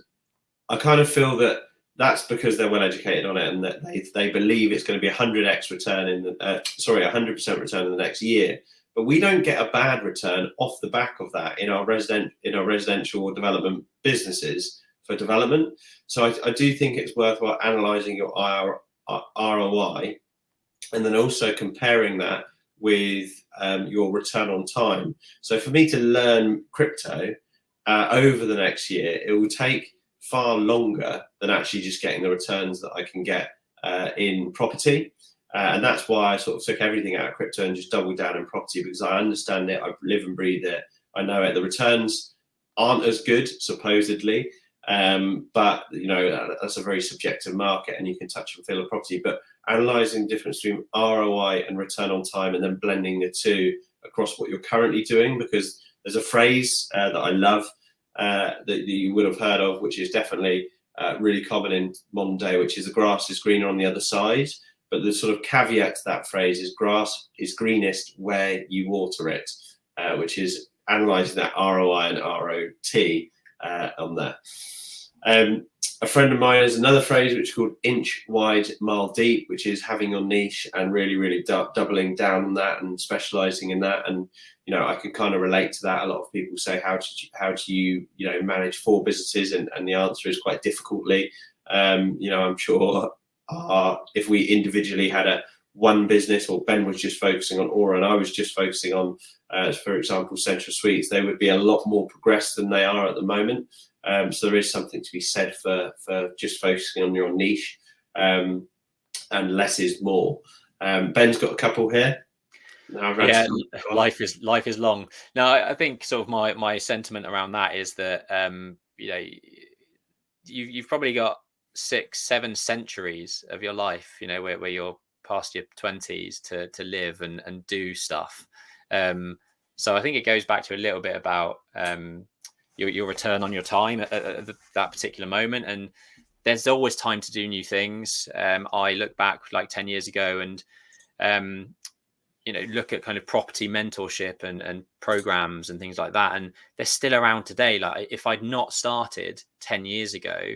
S2: I kind of feel that that's because they're well educated on it, and that they believe it's going to be 100% return in the next year. But we don't get a bad return off the back of that in our residential or development businesses for development. So I do think it's worthwhile analysing your ROI, and then also comparing that with your return on time. So for me to learn crypto over the next year, it will take far longer than actually just getting the returns that I can get in property. And that's why I sort of took everything out of crypto and just doubled down in property, because I understand it, I live and breathe it, I know it. The returns aren't as good, supposedly, but that's a very subjective market, and you can touch and feel a property. But analysing the difference between ROI and return on time, and then blending the two across what you're currently doing, because There's a phrase that I love that you would have heard of, which is definitely really common in modern day, which is the grass is greener on the other side. But the sort of caveat to that phrase is grass is greenest where you water it, which is analysing that ROI and ROT on there. A friend of mine has another phrase which is called inch wide, mile deep, which is having your niche and really doubling down on that and specialising in that. And I can kind of relate to that. A lot of people say, how do you manage 4 businesses? And the answer is quite difficultly. I'm sure if we individually had one business, or Ben was just focusing on Aura and I was just focusing on, for example, Central Suites, they would be a lot more progressed than they are at the moment. So there is something to be said for just focusing on your niche, and less is more. Ben's got a couple here.
S1: Yeah, life is long. Now, I think sort of my sentiment around that is that you've probably got 6-7 centuries of your life, where you're past your 20s to live and do stuff. So I think it goes back to a little bit about your return on your time at that particular moment, and there's always time to do new things. I look back like 10 years ago and look at kind of property mentorship and programs and things like that, and they're still around today. Like, if I'd not started 10 years ago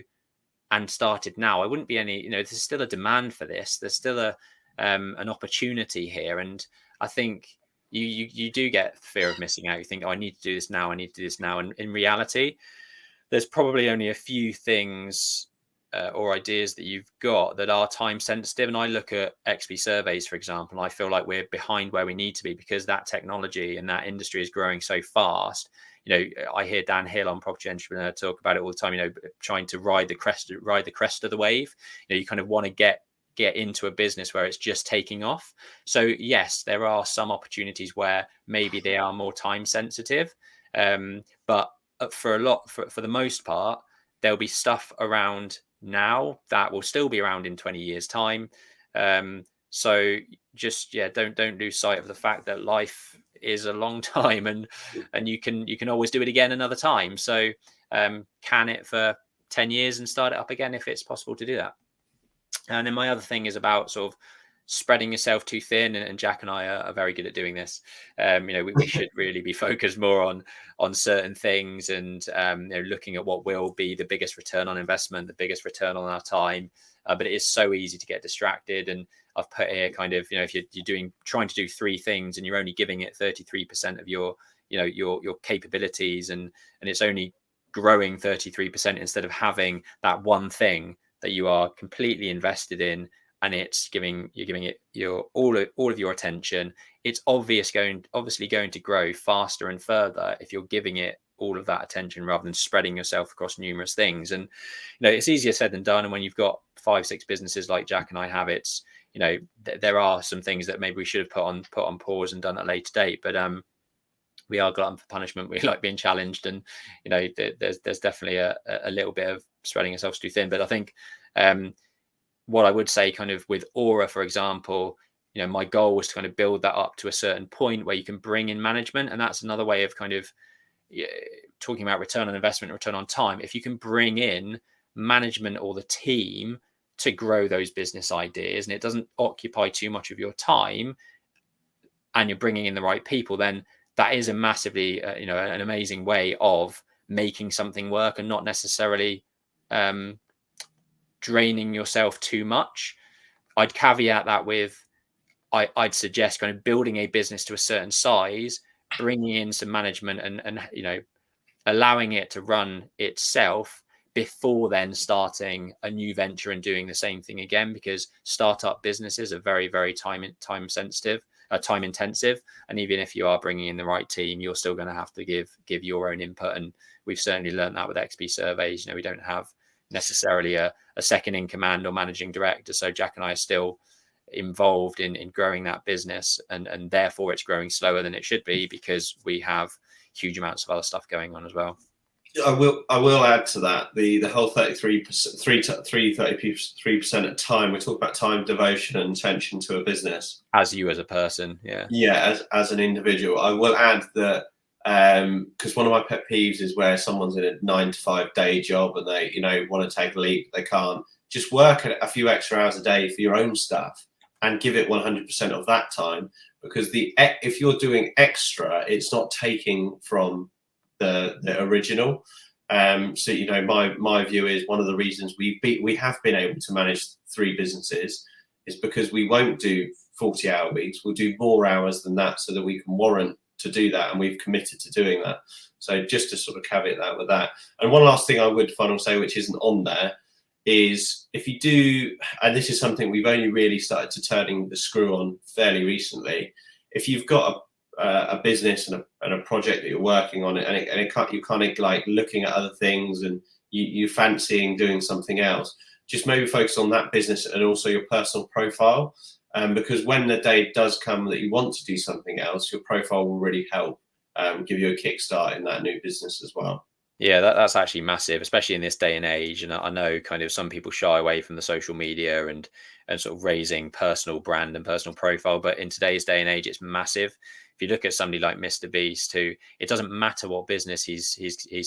S1: and started now, I wouldn't be there's still a demand for this. There's still an opportunity here, and I think you do get fear of missing out. You think, I need to do this now, and in reality, there's probably only a few things or ideas that you've got that are time sensitive. And I look at XP surveys, for example, and I feel like we're behind where we need to be, because that technology and that industry is growing so fast. I hear Dan Hill on Property Entrepreneur talk about it all the time, trying to ride the crest of the wave. You kind of want to get into a business where it's just taking off. So yes, there are some opportunities where maybe they are more time sensitive, but for the most part, there'll be stuff around now that will still be around in 20 years time. So just don't lose sight of the fact that life is a long time, and you can always do it again another time. So can it for 10 years and start it up again if it's possible to do that. And then my other thing is about sort of spreading yourself too thin, and Jack and I are very good at doing this. We should really be focused more on certain things, and looking at what will be the biggest return on investment, the biggest return on our time. But it is so easy to get distracted, and I've put here kind of, if you're trying to do 3 things and you're only giving it 33% of your capabilities, and it's only growing 33% instead of having that one thing that you are completely invested in, and you're giving it all of your attention. It's obviously going to grow faster and further if you're giving it all of that attention rather than spreading yourself across numerous things. And it's easier said than done. And when you've got 5-6 businesses like Jack and I have, it's there are some things that maybe we should have put on pause and done at a later date. But we are glutton for punishment. We like being challenged, and there's definitely a little bit of spreading ourselves too thin. But I think what I would say, kind of with Aura, for example, my goal was to kind of build that up to a certain point where you can bring in management, and that's another way of kind of talking about return on investment, return on time. If you can bring in management or the team to grow those business ideas, and it doesn't occupy too much of your time, and you're bringing in the right people, then that is a massively, an amazing way of making something work and not necessarily draining yourself too much. I'd caveat that with, I'd suggest kind of building a business to a certain size, bringing in some management and allowing it to run itself before then starting a new venture and doing the same thing again, because startup businesses are very, very time intensive. And even if you are bringing in the right team, you're still going to have to give your own input. And we've certainly learned that with XP surveys. We don't have necessarily a second in command or managing director. So Jack and I are still involved in growing that business, and therefore it's growing slower than it should be because we have huge amounts of other stuff going on as well.
S2: I will add to that the whole 33% of time. We talk about time, devotion, and attention to a business.
S1: As you as a person, yeah,
S2: as an individual. I will add that Because one of my pet peeves is where someone's in a 9 to 5 day job and they, want to take a leap, they can't. Just work a few extra hours a day for your own stuff and give it 100% of that time, because if you're doing extra, it's not taking from the original. So my view is one of the reasons we have been able to manage 3 businesses is because we won't do 40-hour weeks. We'll do more hours than that so that we can warrant to do that, and we've committed to doing that. So just to sort of caveat that with that. And one last thing I would say, which isn't on there, is if you do, and this is something we've only really started to turning the screw on fairly recently, if you've got a business and a project that you're working on, and you're kind of like looking at other things and you fancying doing something else, just maybe focus on that business and also your personal profile. Because when the day does come that you want to do something else, your profile will really help give you a kickstart in that new business as well.
S1: Yeah, that's actually massive, especially in this day and age. And I know kind of some people shy away from the social media and sort of raising personal brand and personal profile. But in today's day and age, it's massive. If you look at somebody like Mr. Beast, who it doesn't matter what business he's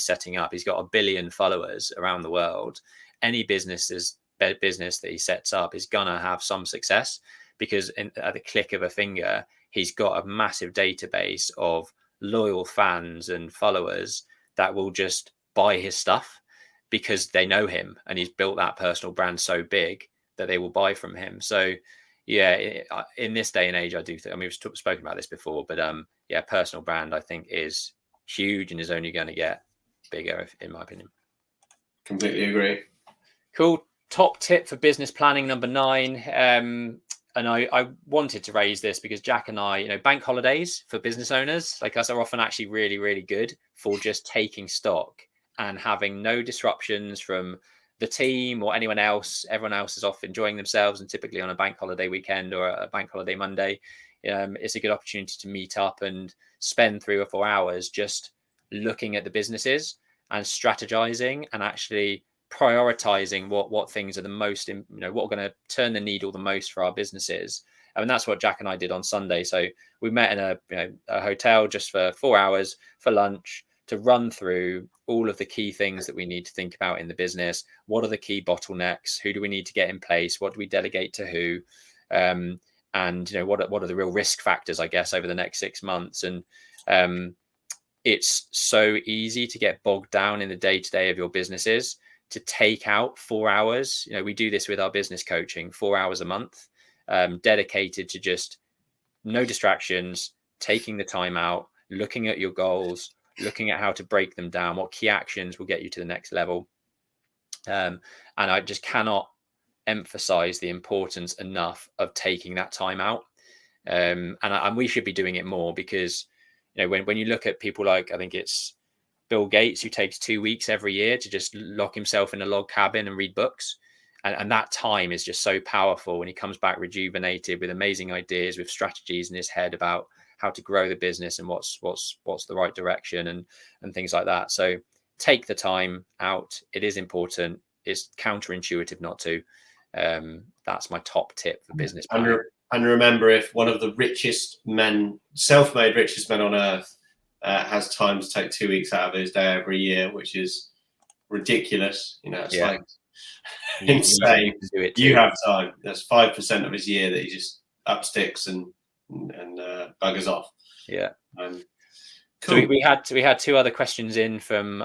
S1: setting up, he's got 1 billion followers around the world. Any business that he sets up is gonna have some success, because at the click of a finger, he's got a massive database of loyal fans and followers that will just buy his stuff because they know him, and he's built that personal brand so big that they will buy from him. So yeah, in this day and age, I do think, we've spoken about this before, but personal brand I think is huge and is only going to get bigger, in my opinion.
S2: Completely agree.
S1: Cool. Top tip for business planning, number 9. And I wanted to raise this because Jack and I, bank holidays for business owners like us are often actually really, really good for just taking stock and having no disruptions from the team or anyone else. Everyone else is off enjoying themselves, and typically on a bank holiday weekend or a bank holiday Monday, it's a good opportunity to meet up and spend 3 or 4 hours just looking at the businesses and strategizing and actually prioritizing what things are the most, what are going to turn the needle the most for our businesses. And that's what Jack and I did on Sunday. So we met in a hotel just for 4 hours for lunch to run through all of the key things that we need to think about in the business. What are the key bottlenecks? Who do we need to get in place? What do we delegate to who? And what are the real risk factors, I guess, over the next 6 months? And it's so easy to get bogged down in the day-to-day of your businesses, to take out 4 hours. We do this with our business coaching, 4 hours a month, dedicated to just no distractions, taking the time out, looking at your goals, looking at how to break them down, what key actions will get you to the next level. And I just cannot emphasize the importance enough of taking that time out. And we should be doing it more, because when you look at people like, I think it's Bill Gates, who takes 2 weeks every year to just lock himself in a log cabin and read books. And that time is just so powerful when he comes back rejuvenated with amazing ideas, with strategies in his head about how to grow the business and what's the right direction and things like that. So take the time out. It is important. It's counterintuitive not to. That's my top tip for business planning.
S2: And remember, if one of the richest men, self-made richest men on earth, has time to take 2 weeks out of his day every year, which is ridiculous. It's like insane. You have time. That's 5% of his year that he just up sticks and buggers off.
S1: Yeah.
S2: Cool.
S1: So we had 2 other questions in from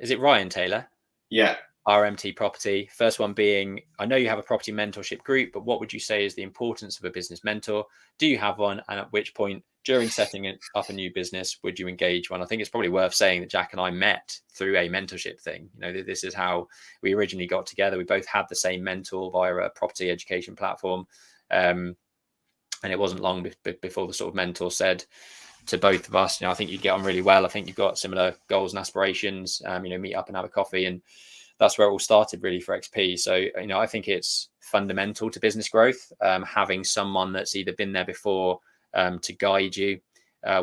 S1: is it Ryan Taylor?
S2: Yeah.
S1: RMT Property. First one being, I know you have a property mentorship group, but what would you say is the importance of a business mentor? Do you have one? And at which point during setting up a new business would you engage one? I think it's probably worth saying that Jack and I met through a mentorship thing. This is how we originally got together. We both had the same mentor via a property education platform. And it wasn't long before the sort of mentor said to both of us, I think you'd get on really well. I think you've got similar goals and aspirations, meet up and have a coffee. And that's where it all started really for XP. So, I think it's fundamental to business growth, having someone that's either been there before to guide you.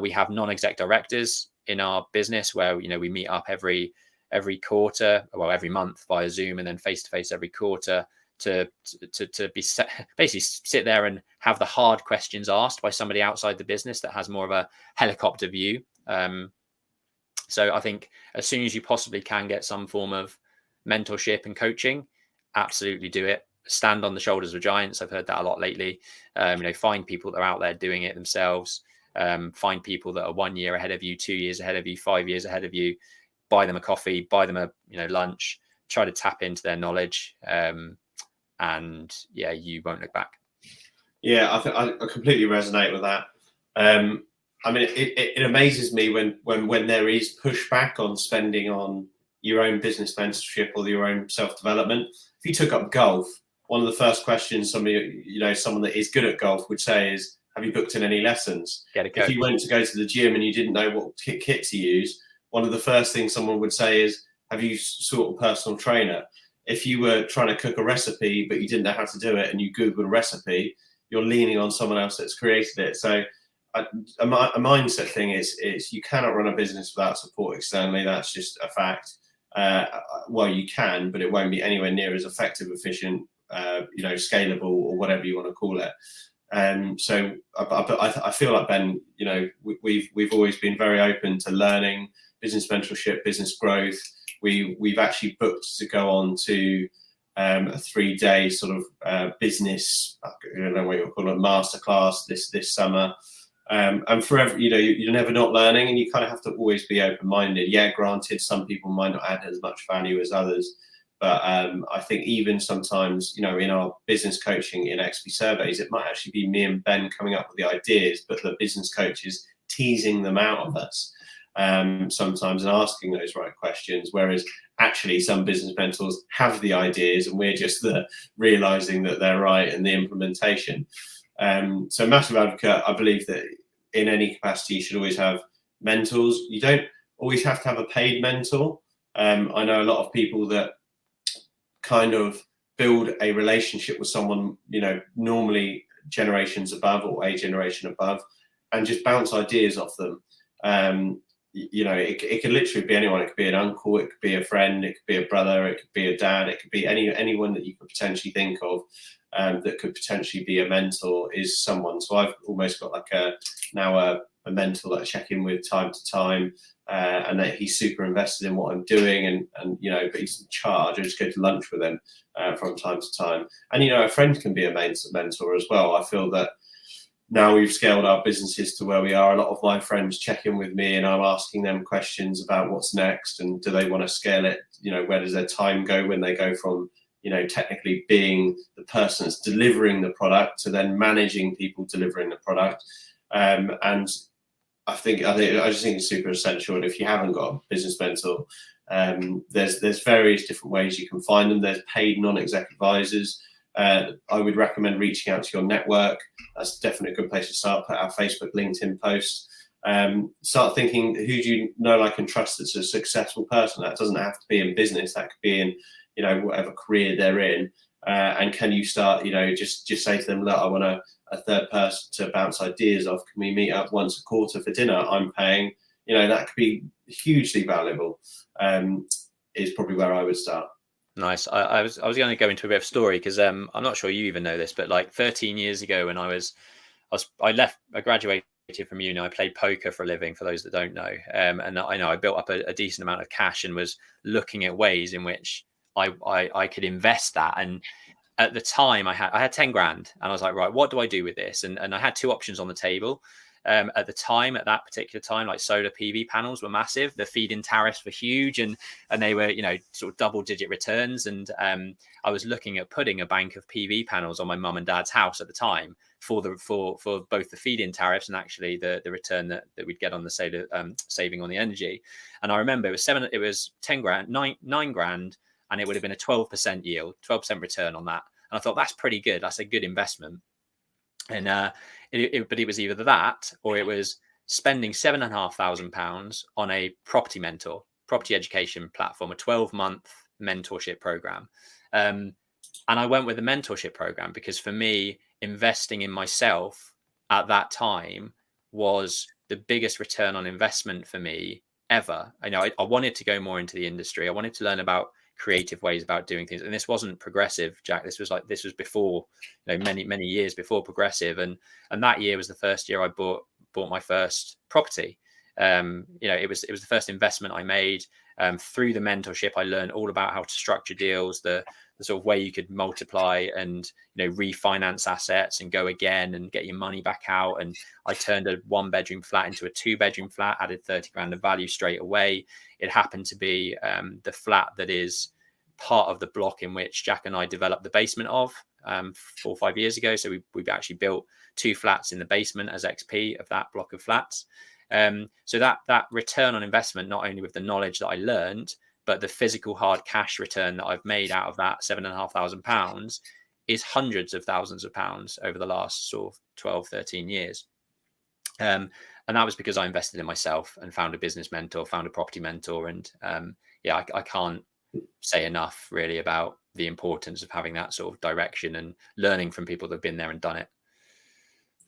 S1: We have non-exec directors in our business where, we meet up every quarter, every month via Zoom, and then face-to-face every quarter to basically sit there and have the hard questions asked by somebody outside the business that has more of a helicopter view. So I think as soon as you possibly can get some form of mentorship and coaching, absolutely do it. Stand on the shoulders of giants. I've heard that a lot lately. Find people that are out there doing it themselves. Find people that are 1 year ahead of you, 2 years ahead of you, 5 years ahead of you. Buy them a coffee, buy them a lunch. Try to tap into their knowledge, and you won't look back.
S2: Yeah, I completely resonate with that. It amazes me when there is pushback on spending on your own business mentorship or your own self-development. If you took up golf, one of the first questions someone that is good at golf would say is, have you booked in any lessons? If you went to go to the gym and you didn't know what kit to use, one of the first things someone would say is, have you sought a personal trainer? If you were trying to cook a recipe but you didn't know how to do it and you Googled a recipe, you're leaning on someone else that's created it. So a mindset thing is you cannot run a business without support externally. That's just a fact. You can, but it won't be anywhere near as effective, efficient, scalable, or whatever you want to call it. So I feel like, Ben, we've always been very open to learning, business mentorship, business growth. We've actually booked to go on to a 3-day sort of business, I don't know what you call it, masterclass this summer. And forever, you're never not learning, and you kind of have to always be open-minded. Yeah, granted, some people might not add as much value as others, but I think even sometimes, in our business coaching in XP surveys, it might actually be me and Ben coming up with the ideas, but the business coach is teasing them out of us sometimes and asking those right questions. Whereas actually some business mentors have the ideas and we're just realizing that they're right in the implementation. So massive advocate. I believe that in any capacity, you should always have mentors. You don't always have to have a paid mentor. I know a lot of people that kind of build a relationship with someone, normally generations above or a generation above, and just bounce ideas off them. It could literally be anyone. It could be an uncle, it could be a friend, it could be a brother, it could be a dad, it could be anyone that you could potentially think of that could potentially be a mentor is someone. So I've almost got like a mentor that I check in with time to time, and that he's super invested in what I'm doing, and but he's in charge. I just go to lunch with him from time to time. And a friend can be a mentor as well. I feel that now we've scaled our businesses to where we are, a lot of my friends check in with me and I'm asking them questions about what's next and do they want to scale it? Where does their time go when they go from, technically being the person that's delivering the product to then managing people delivering the product. And I just think it's super essential. And if you haven't got a business mentor, there's various different ways you can find them. There's paid non-exec advisors. I would recommend reaching out to your network. That's definitely a good place to start. Put our Facebook, LinkedIn posts. Start thinking, who do you know, like, and trust that's a successful person? That doesn't have to be in business. That could be in, whatever career they're in. And can you start, just say to them, look, I want a third person to bounce ideas off. Can we meet up once a quarter for dinner? I'm paying. That could be hugely valuable. Is probably where I would start.
S1: Nice. I was going to go into a bit of story because I'm not sure you even know this, but like 13 years ago when I graduated from uni, I played poker for a living, for those that don't know. And I know I built up a decent amount of cash and was looking at ways in which I could invest that. And at the time I had 10 grand and I was like, right, what do I do with this? And I had two options on the table. At that particular time, like solar PV panels were massive. The feed-in tariffs were huge, and they were, sort of double-digit returns. And I was looking at putting a bank of PV panels on my mum and dad's house at the time for both the feed-in tariffs and actually the return that we'd get on the solar saving on the energy. And I remember it was 10 grand, 9 grand, and it would have been a 12% yield, 12% return on that. And I thought that's pretty good. That's a good investment. And but it was either that or it was spending £7,500 on a property education platform, a 12-month mentorship program. And I went with the mentorship program because for me, investing in myself at that time was the biggest return on investment for me ever. I wanted to go more into the industry. I wanted to learn about creative ways about doing things, and this wasn't progressive, Jack. This was before, many years before progressive, and that year was the first year I bought my first property. It was the first investment I made. Through the mentorship, I learned all about how to structure deals, the sort of way you could multiply and refinance assets and go again and get your money back out. And I turned a 1-bedroom flat into a 2-bedroom flat, added 30 grand of value straight away. It happened to be the flat that is part of the block in which Jack and I developed the basement of 4 or 5 years ago. So we've actually built 2 flats in the basement as XP of that block of flats. So that return on investment, not only with the knowledge that I learned, but the physical hard cash return that I've made out of that £7,500 is hundreds of thousands of pounds over the last sort of 12, 13 years. And that was because I invested in myself and found a business mentor, found a property mentor. And I can't say enough really about the importance of having that sort of direction and learning from people that have been there and done it.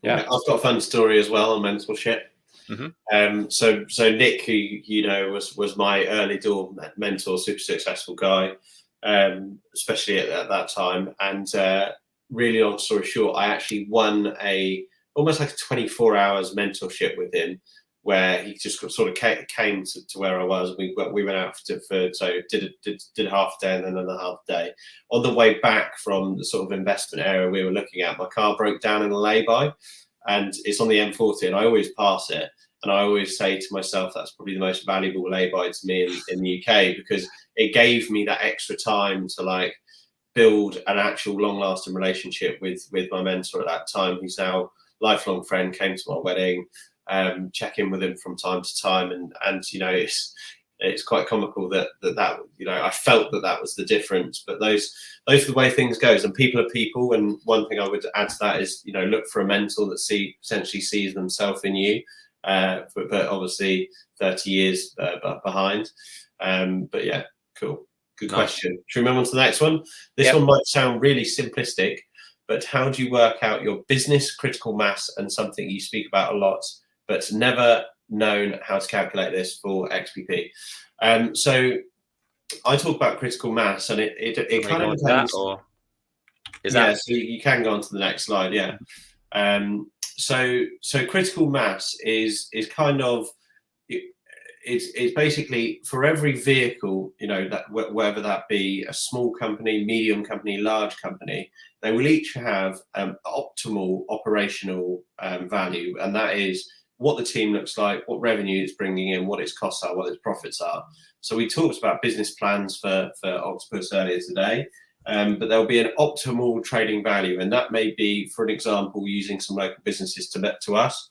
S2: Yeah, I've got a fun story as well on mentorship.
S1: Mm-hmm.
S2: So Nick, who was my early door mentor, super successful guy, especially at that time. And really long story short, I actually won almost like a 24 hours mentorship with him, where he just sort of came to where I was. We went out so did half a day and then another half a day. On the way back from the sort of investment area we were looking at, my car broke down in a lay-by, and it's on the M40, and I always pass it. And I always say to myself, that's probably the most valuable lay-by to me in the UK, because it gave me that extra time to build an actual long-lasting relationship with my mentor at that time, who's now a lifelong friend, came to my wedding, check in with him from time to time. And it's quite comical that I felt that was the difference. But those are the way things goes, and people are people. And one thing I would add to that is, look for a mentor that essentially sees themselves in you. But obviously 30 years behind. But yeah, cool. Good question. Should we move on to the next one? This one might sound really simplistic, but how do you work out your business critical mass, and something you speak about a lot, but never known how to calculate this for XPP? So I talk about critical mass, and it kind of depends. So you can go on to the next slide. Yeah. So critical mass is kind of, it's basically for every vehicle, that whether that be a small company, medium company, large company, they will each have optimal operational value, and that is what the team looks like, what revenue it's bringing in, what its costs are, what its profits are. So we talked about business plans for Octopus earlier today. But there'll be an optimal trading value, and that may be, for an example, using some local businesses to us.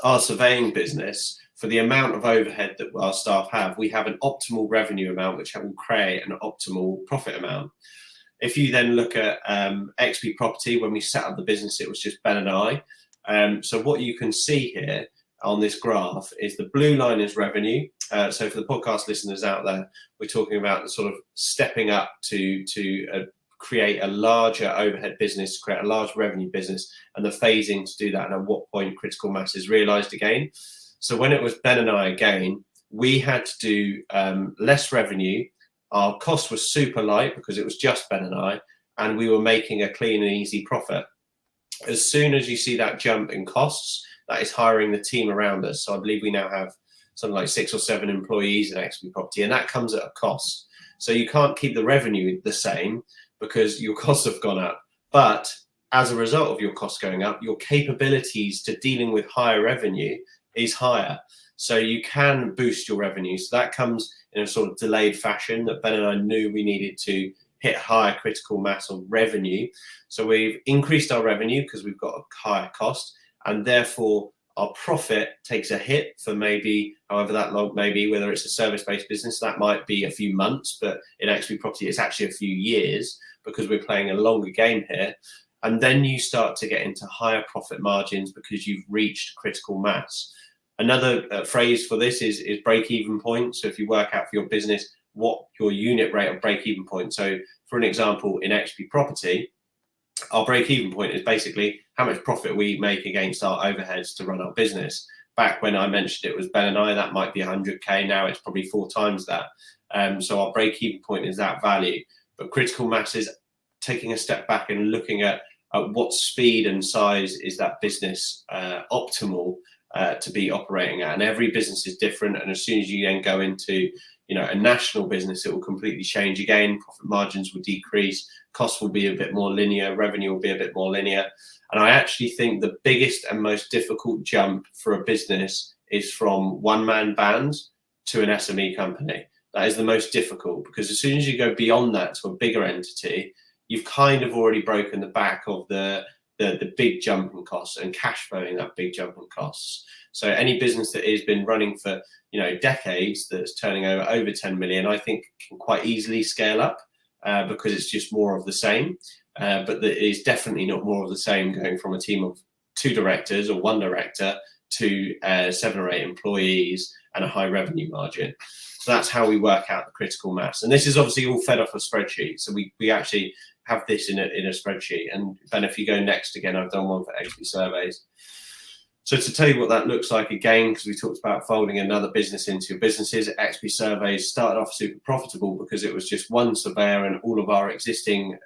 S2: Our surveying business, for the amount of overhead that our staff have, we have an optimal revenue amount, which will create an optimal profit amount. If you then look at XP Property, when we set up the business, it was just Ben and I. So what you can see here on this graph is the blue line is revenue. So for the podcast listeners out there, we're talking about the sort of stepping up to create a larger overhead business, create a large revenue business, and the phasing to do that, and at what point critical mass is realized again. So when it was Ben and I again, we had to do less revenue. Our cost was super light because it was just Ben and I, and we were making a clean and easy profit. As soon as you see that jump in costs, that is hiring the team around us. So I believe we now have something like 6 or 7 employees in XP Property, and that comes at a cost. So you can't keep the revenue the same because your costs have gone up. But as a result of your costs going up, your capabilities to dealing with higher revenue is higher. So you can boost your revenue. So that comes in a sort of delayed fashion that Ben and I knew we needed to hit higher critical mass of revenue. So we've increased our revenue because we've got a higher cost, and therefore our profit takes a hit for maybe however that long, maybe whether it's a service-based business, that might be a few months, but in XP Property, it's actually a few years because we're playing a longer game here. And then you start to get into higher profit margins because you've reached critical mass. Another phrase for this is break-even point. So if you work out for your business what your unit rate of break-even point. So for an example, in XP Property, our break-even point is basically how much profit we make against our overheads to run our business. Back when I mentioned it was Ben and I, that might be 100K. Now it's probably 4 times that. So our break-even point is that value. But critical mass is taking a step back and looking at what speed and size is that business optimal to be operating at. And every business is different. And as soon as you then go into a national business, it will completely change again. Profit margins will decrease, costs will be a bit more linear, revenue will be a bit more linear. And I actually think the biggest and most difficult jump for a business is from one-man bands to an SME company. That is the most difficult, because as soon as you go beyond that to a bigger entity, you've kind of already broken the back of the big jump in costs and cash flowing that big jump in costs. So any business that has been running for decades, that's turning over 10 million, I think can quite easily scale up because it's just more of the same. But it is definitely not more of the same going from a team of 2 directors or 1 director to 7 or 8 employees and a high revenue margin. So that's how we work out the critical mass. And this is obviously all fed off a spreadsheet. So we actually have this in a spreadsheet. And Ben, if you go next again, I've done one for XP Surveys. So to tell you what that looks like again, because we talked about folding another business into your businesses, XP Surveys started off super profitable because it was just 1 surveyor and all of our existing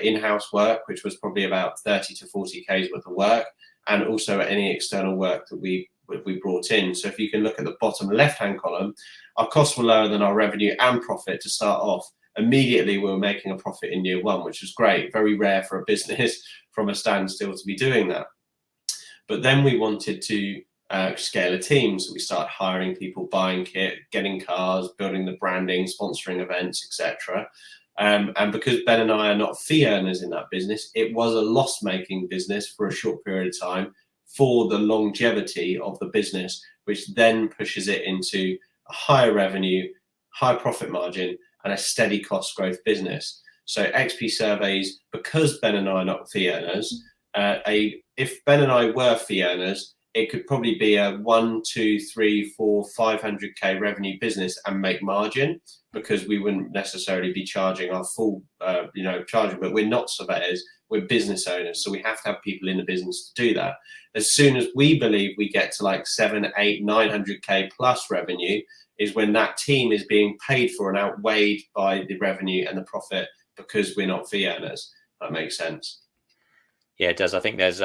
S2: in-house work, which was probably about 30 to 40 Ks worth of work, and also any external work that we brought in. So if you can look at the bottom left-hand column, our costs were lower than our revenue and profit to start off. Immediately we were making a profit in year 1, which was great. Very rare for a business from a standstill to be doing that. But then we wanted to scale a team. So we started hiring people, buying kit, getting cars, building the branding, sponsoring events, etc. And because Ben and I are not fee earners in that business, it was a loss-making business for a short period of time for the longevity of the business, which then pushes it into a higher revenue, high profit margin, and a steady cost growth business. So XP Surveys, because Ben and I are not fee earners, if Ben and I were fee earners, it could probably be a 1, 2, 3, 4, 500k revenue business and make margin, because we wouldn't necessarily be charging our full, charging. But we're not surveyors, we're business owners, so we have to have people in the business to do that. As soon as we believe we get to like 7, 8, 900k plus revenue, is when that team is being paid for and outweighed by the revenue and the profit, because we're not fee earners. That makes sense.
S1: Yeah, it does. I think there's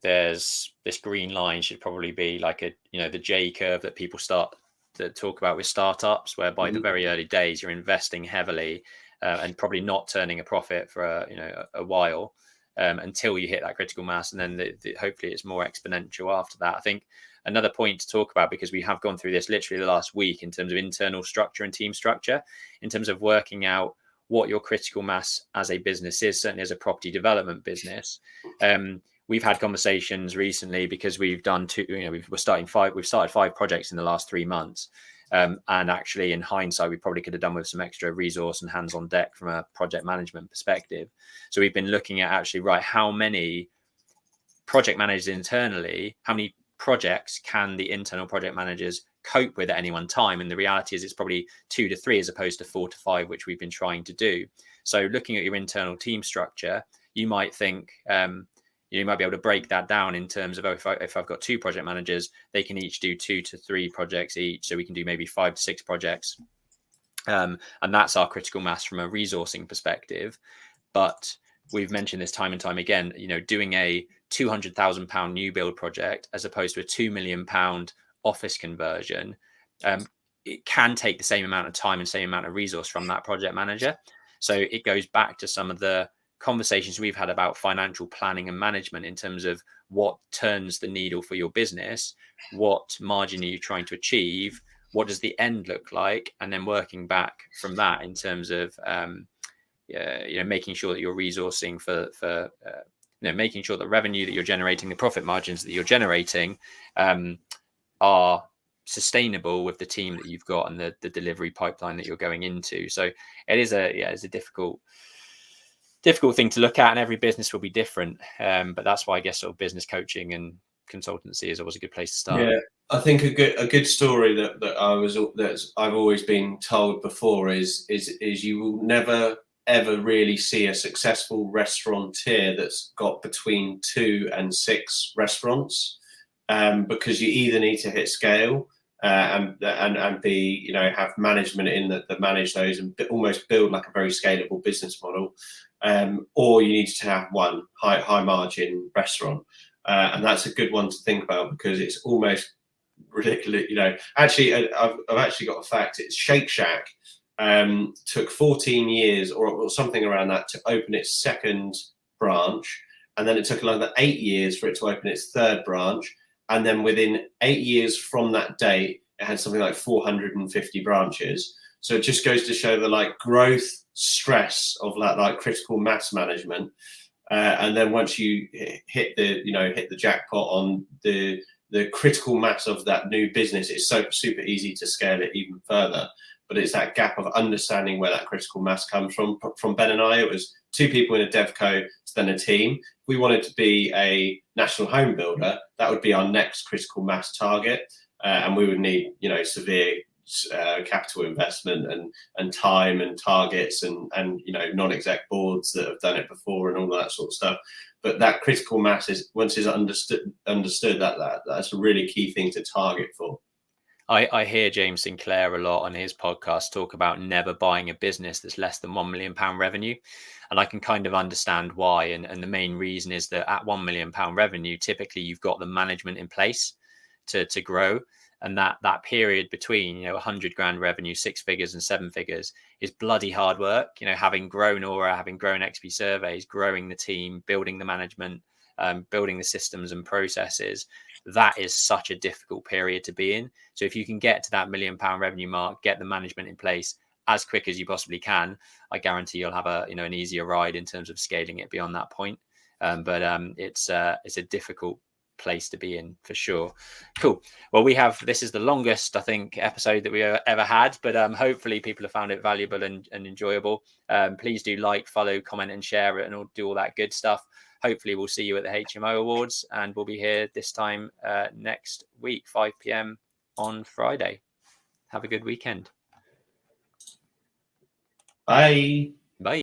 S1: there's this green line should probably be like the J curve that people start to talk about with startups, whereby the very early days you're investing heavily and probably not turning a profit for a while until you hit that critical mass, and then hopefully it's more exponential after that. I think another point to talk about, because we have gone through this literally the last week in terms of internal structure and team structure, in terms of working out what your critical mass as a business is, certainly as a property development business. We've had conversations recently because we've done we've started 5 projects in the last 3 months. And actually in hindsight, we probably could have done with some extra resource and hands on deck from a project management perspective. So we've been looking at actually, how many project managers internally, how many projects can the internal project managers cope with at any one time? And the reality is it's probably 2 to 3 as opposed to 4 to 5, which we've been trying to do. So looking at your internal team structure, you might think you might be able to break that down in terms of, if I've got 2 project managers, they can each do 2 to 3 projects each. So we can do maybe 5 to 6 projects. And that's our critical mass from a resourcing perspective. But we've mentioned this time and time again, doing a £200,000 new build project as opposed to a £2 million office conversion, it can take the same amount of time and same amount of resource from that project manager. So it goes back to some of the conversations we've had about financial planning and management in terms of what turns the needle for your business, what margin are you trying to achieve, what does the end look like, and then working back from that in terms of making sure that you're resourcing for making sure that revenue that you're generating, the profit margins that you're generating are sustainable with the team that you've got and the delivery pipeline that you're going into. So it is it's a difficult thing to look at, and every business will be different. But that's why I guess sort of business coaching and consultancy is always a good place to start.
S2: Yeah, I think a good story that I've always been told before is you will never ever really see a successful restaurateur that's got between 2 and 6 restaurants, because you either need to hit scale and be have management in that manage those and almost build like a very scalable business model, or you need to have one high margin restaurant. And that's a good one to think about because it's almost ridiculous. Actually, I've actually got a fact. It's Shake Shack took 14 years or something around that to open its second branch. And then it took another 8 years for it to open its third branch. And then within 8 years from that date, it had something like 450 branches. So it just goes to show the growth stress of that critical mass management. And then once you hit the jackpot on the critical mass of that new business, it's so super easy to scale it even further. But it's that gap of understanding where that critical mass comes from. From Ben and I, it was 2 people in a devco to then a team. If we wanted to be a national home builder, that would be our next critical mass target. And we would need, severe capital investment and time and targets and non-exec boards that have done it before and all that sort of stuff. But that critical mass is once it's understood that's a really key thing to target for.
S1: I hear James Sinclair a lot on his podcast talk about never buying a business that's less than £1 million revenue. And I can kind of understand why. And the main reason is that at £1 million revenue, typically you've got the management in place to grow. And that period between, 100 grand revenue, 6 figures and 7 figures is bloody hard work. Having grown Aura, having grown XP Surveys, growing the team, building the management, building the systems and processes. That is such a difficult period to be in. So if you can get to that £1 million revenue mark, get the management in place as quick as you possibly can, I guarantee you'll have an easier ride in terms of scaling it beyond that point. But it's a difficult place to be in for sure. Cool. Well, this is the longest, I think, episode that we ever had, but hopefully people have found it valuable and enjoyable. Please do follow, comment and share it and do all that good stuff. Hopefully we'll see you at the HMO Awards and we'll be here this time next week, 5 p.m. on Friday. Have a good weekend.
S2: Bye.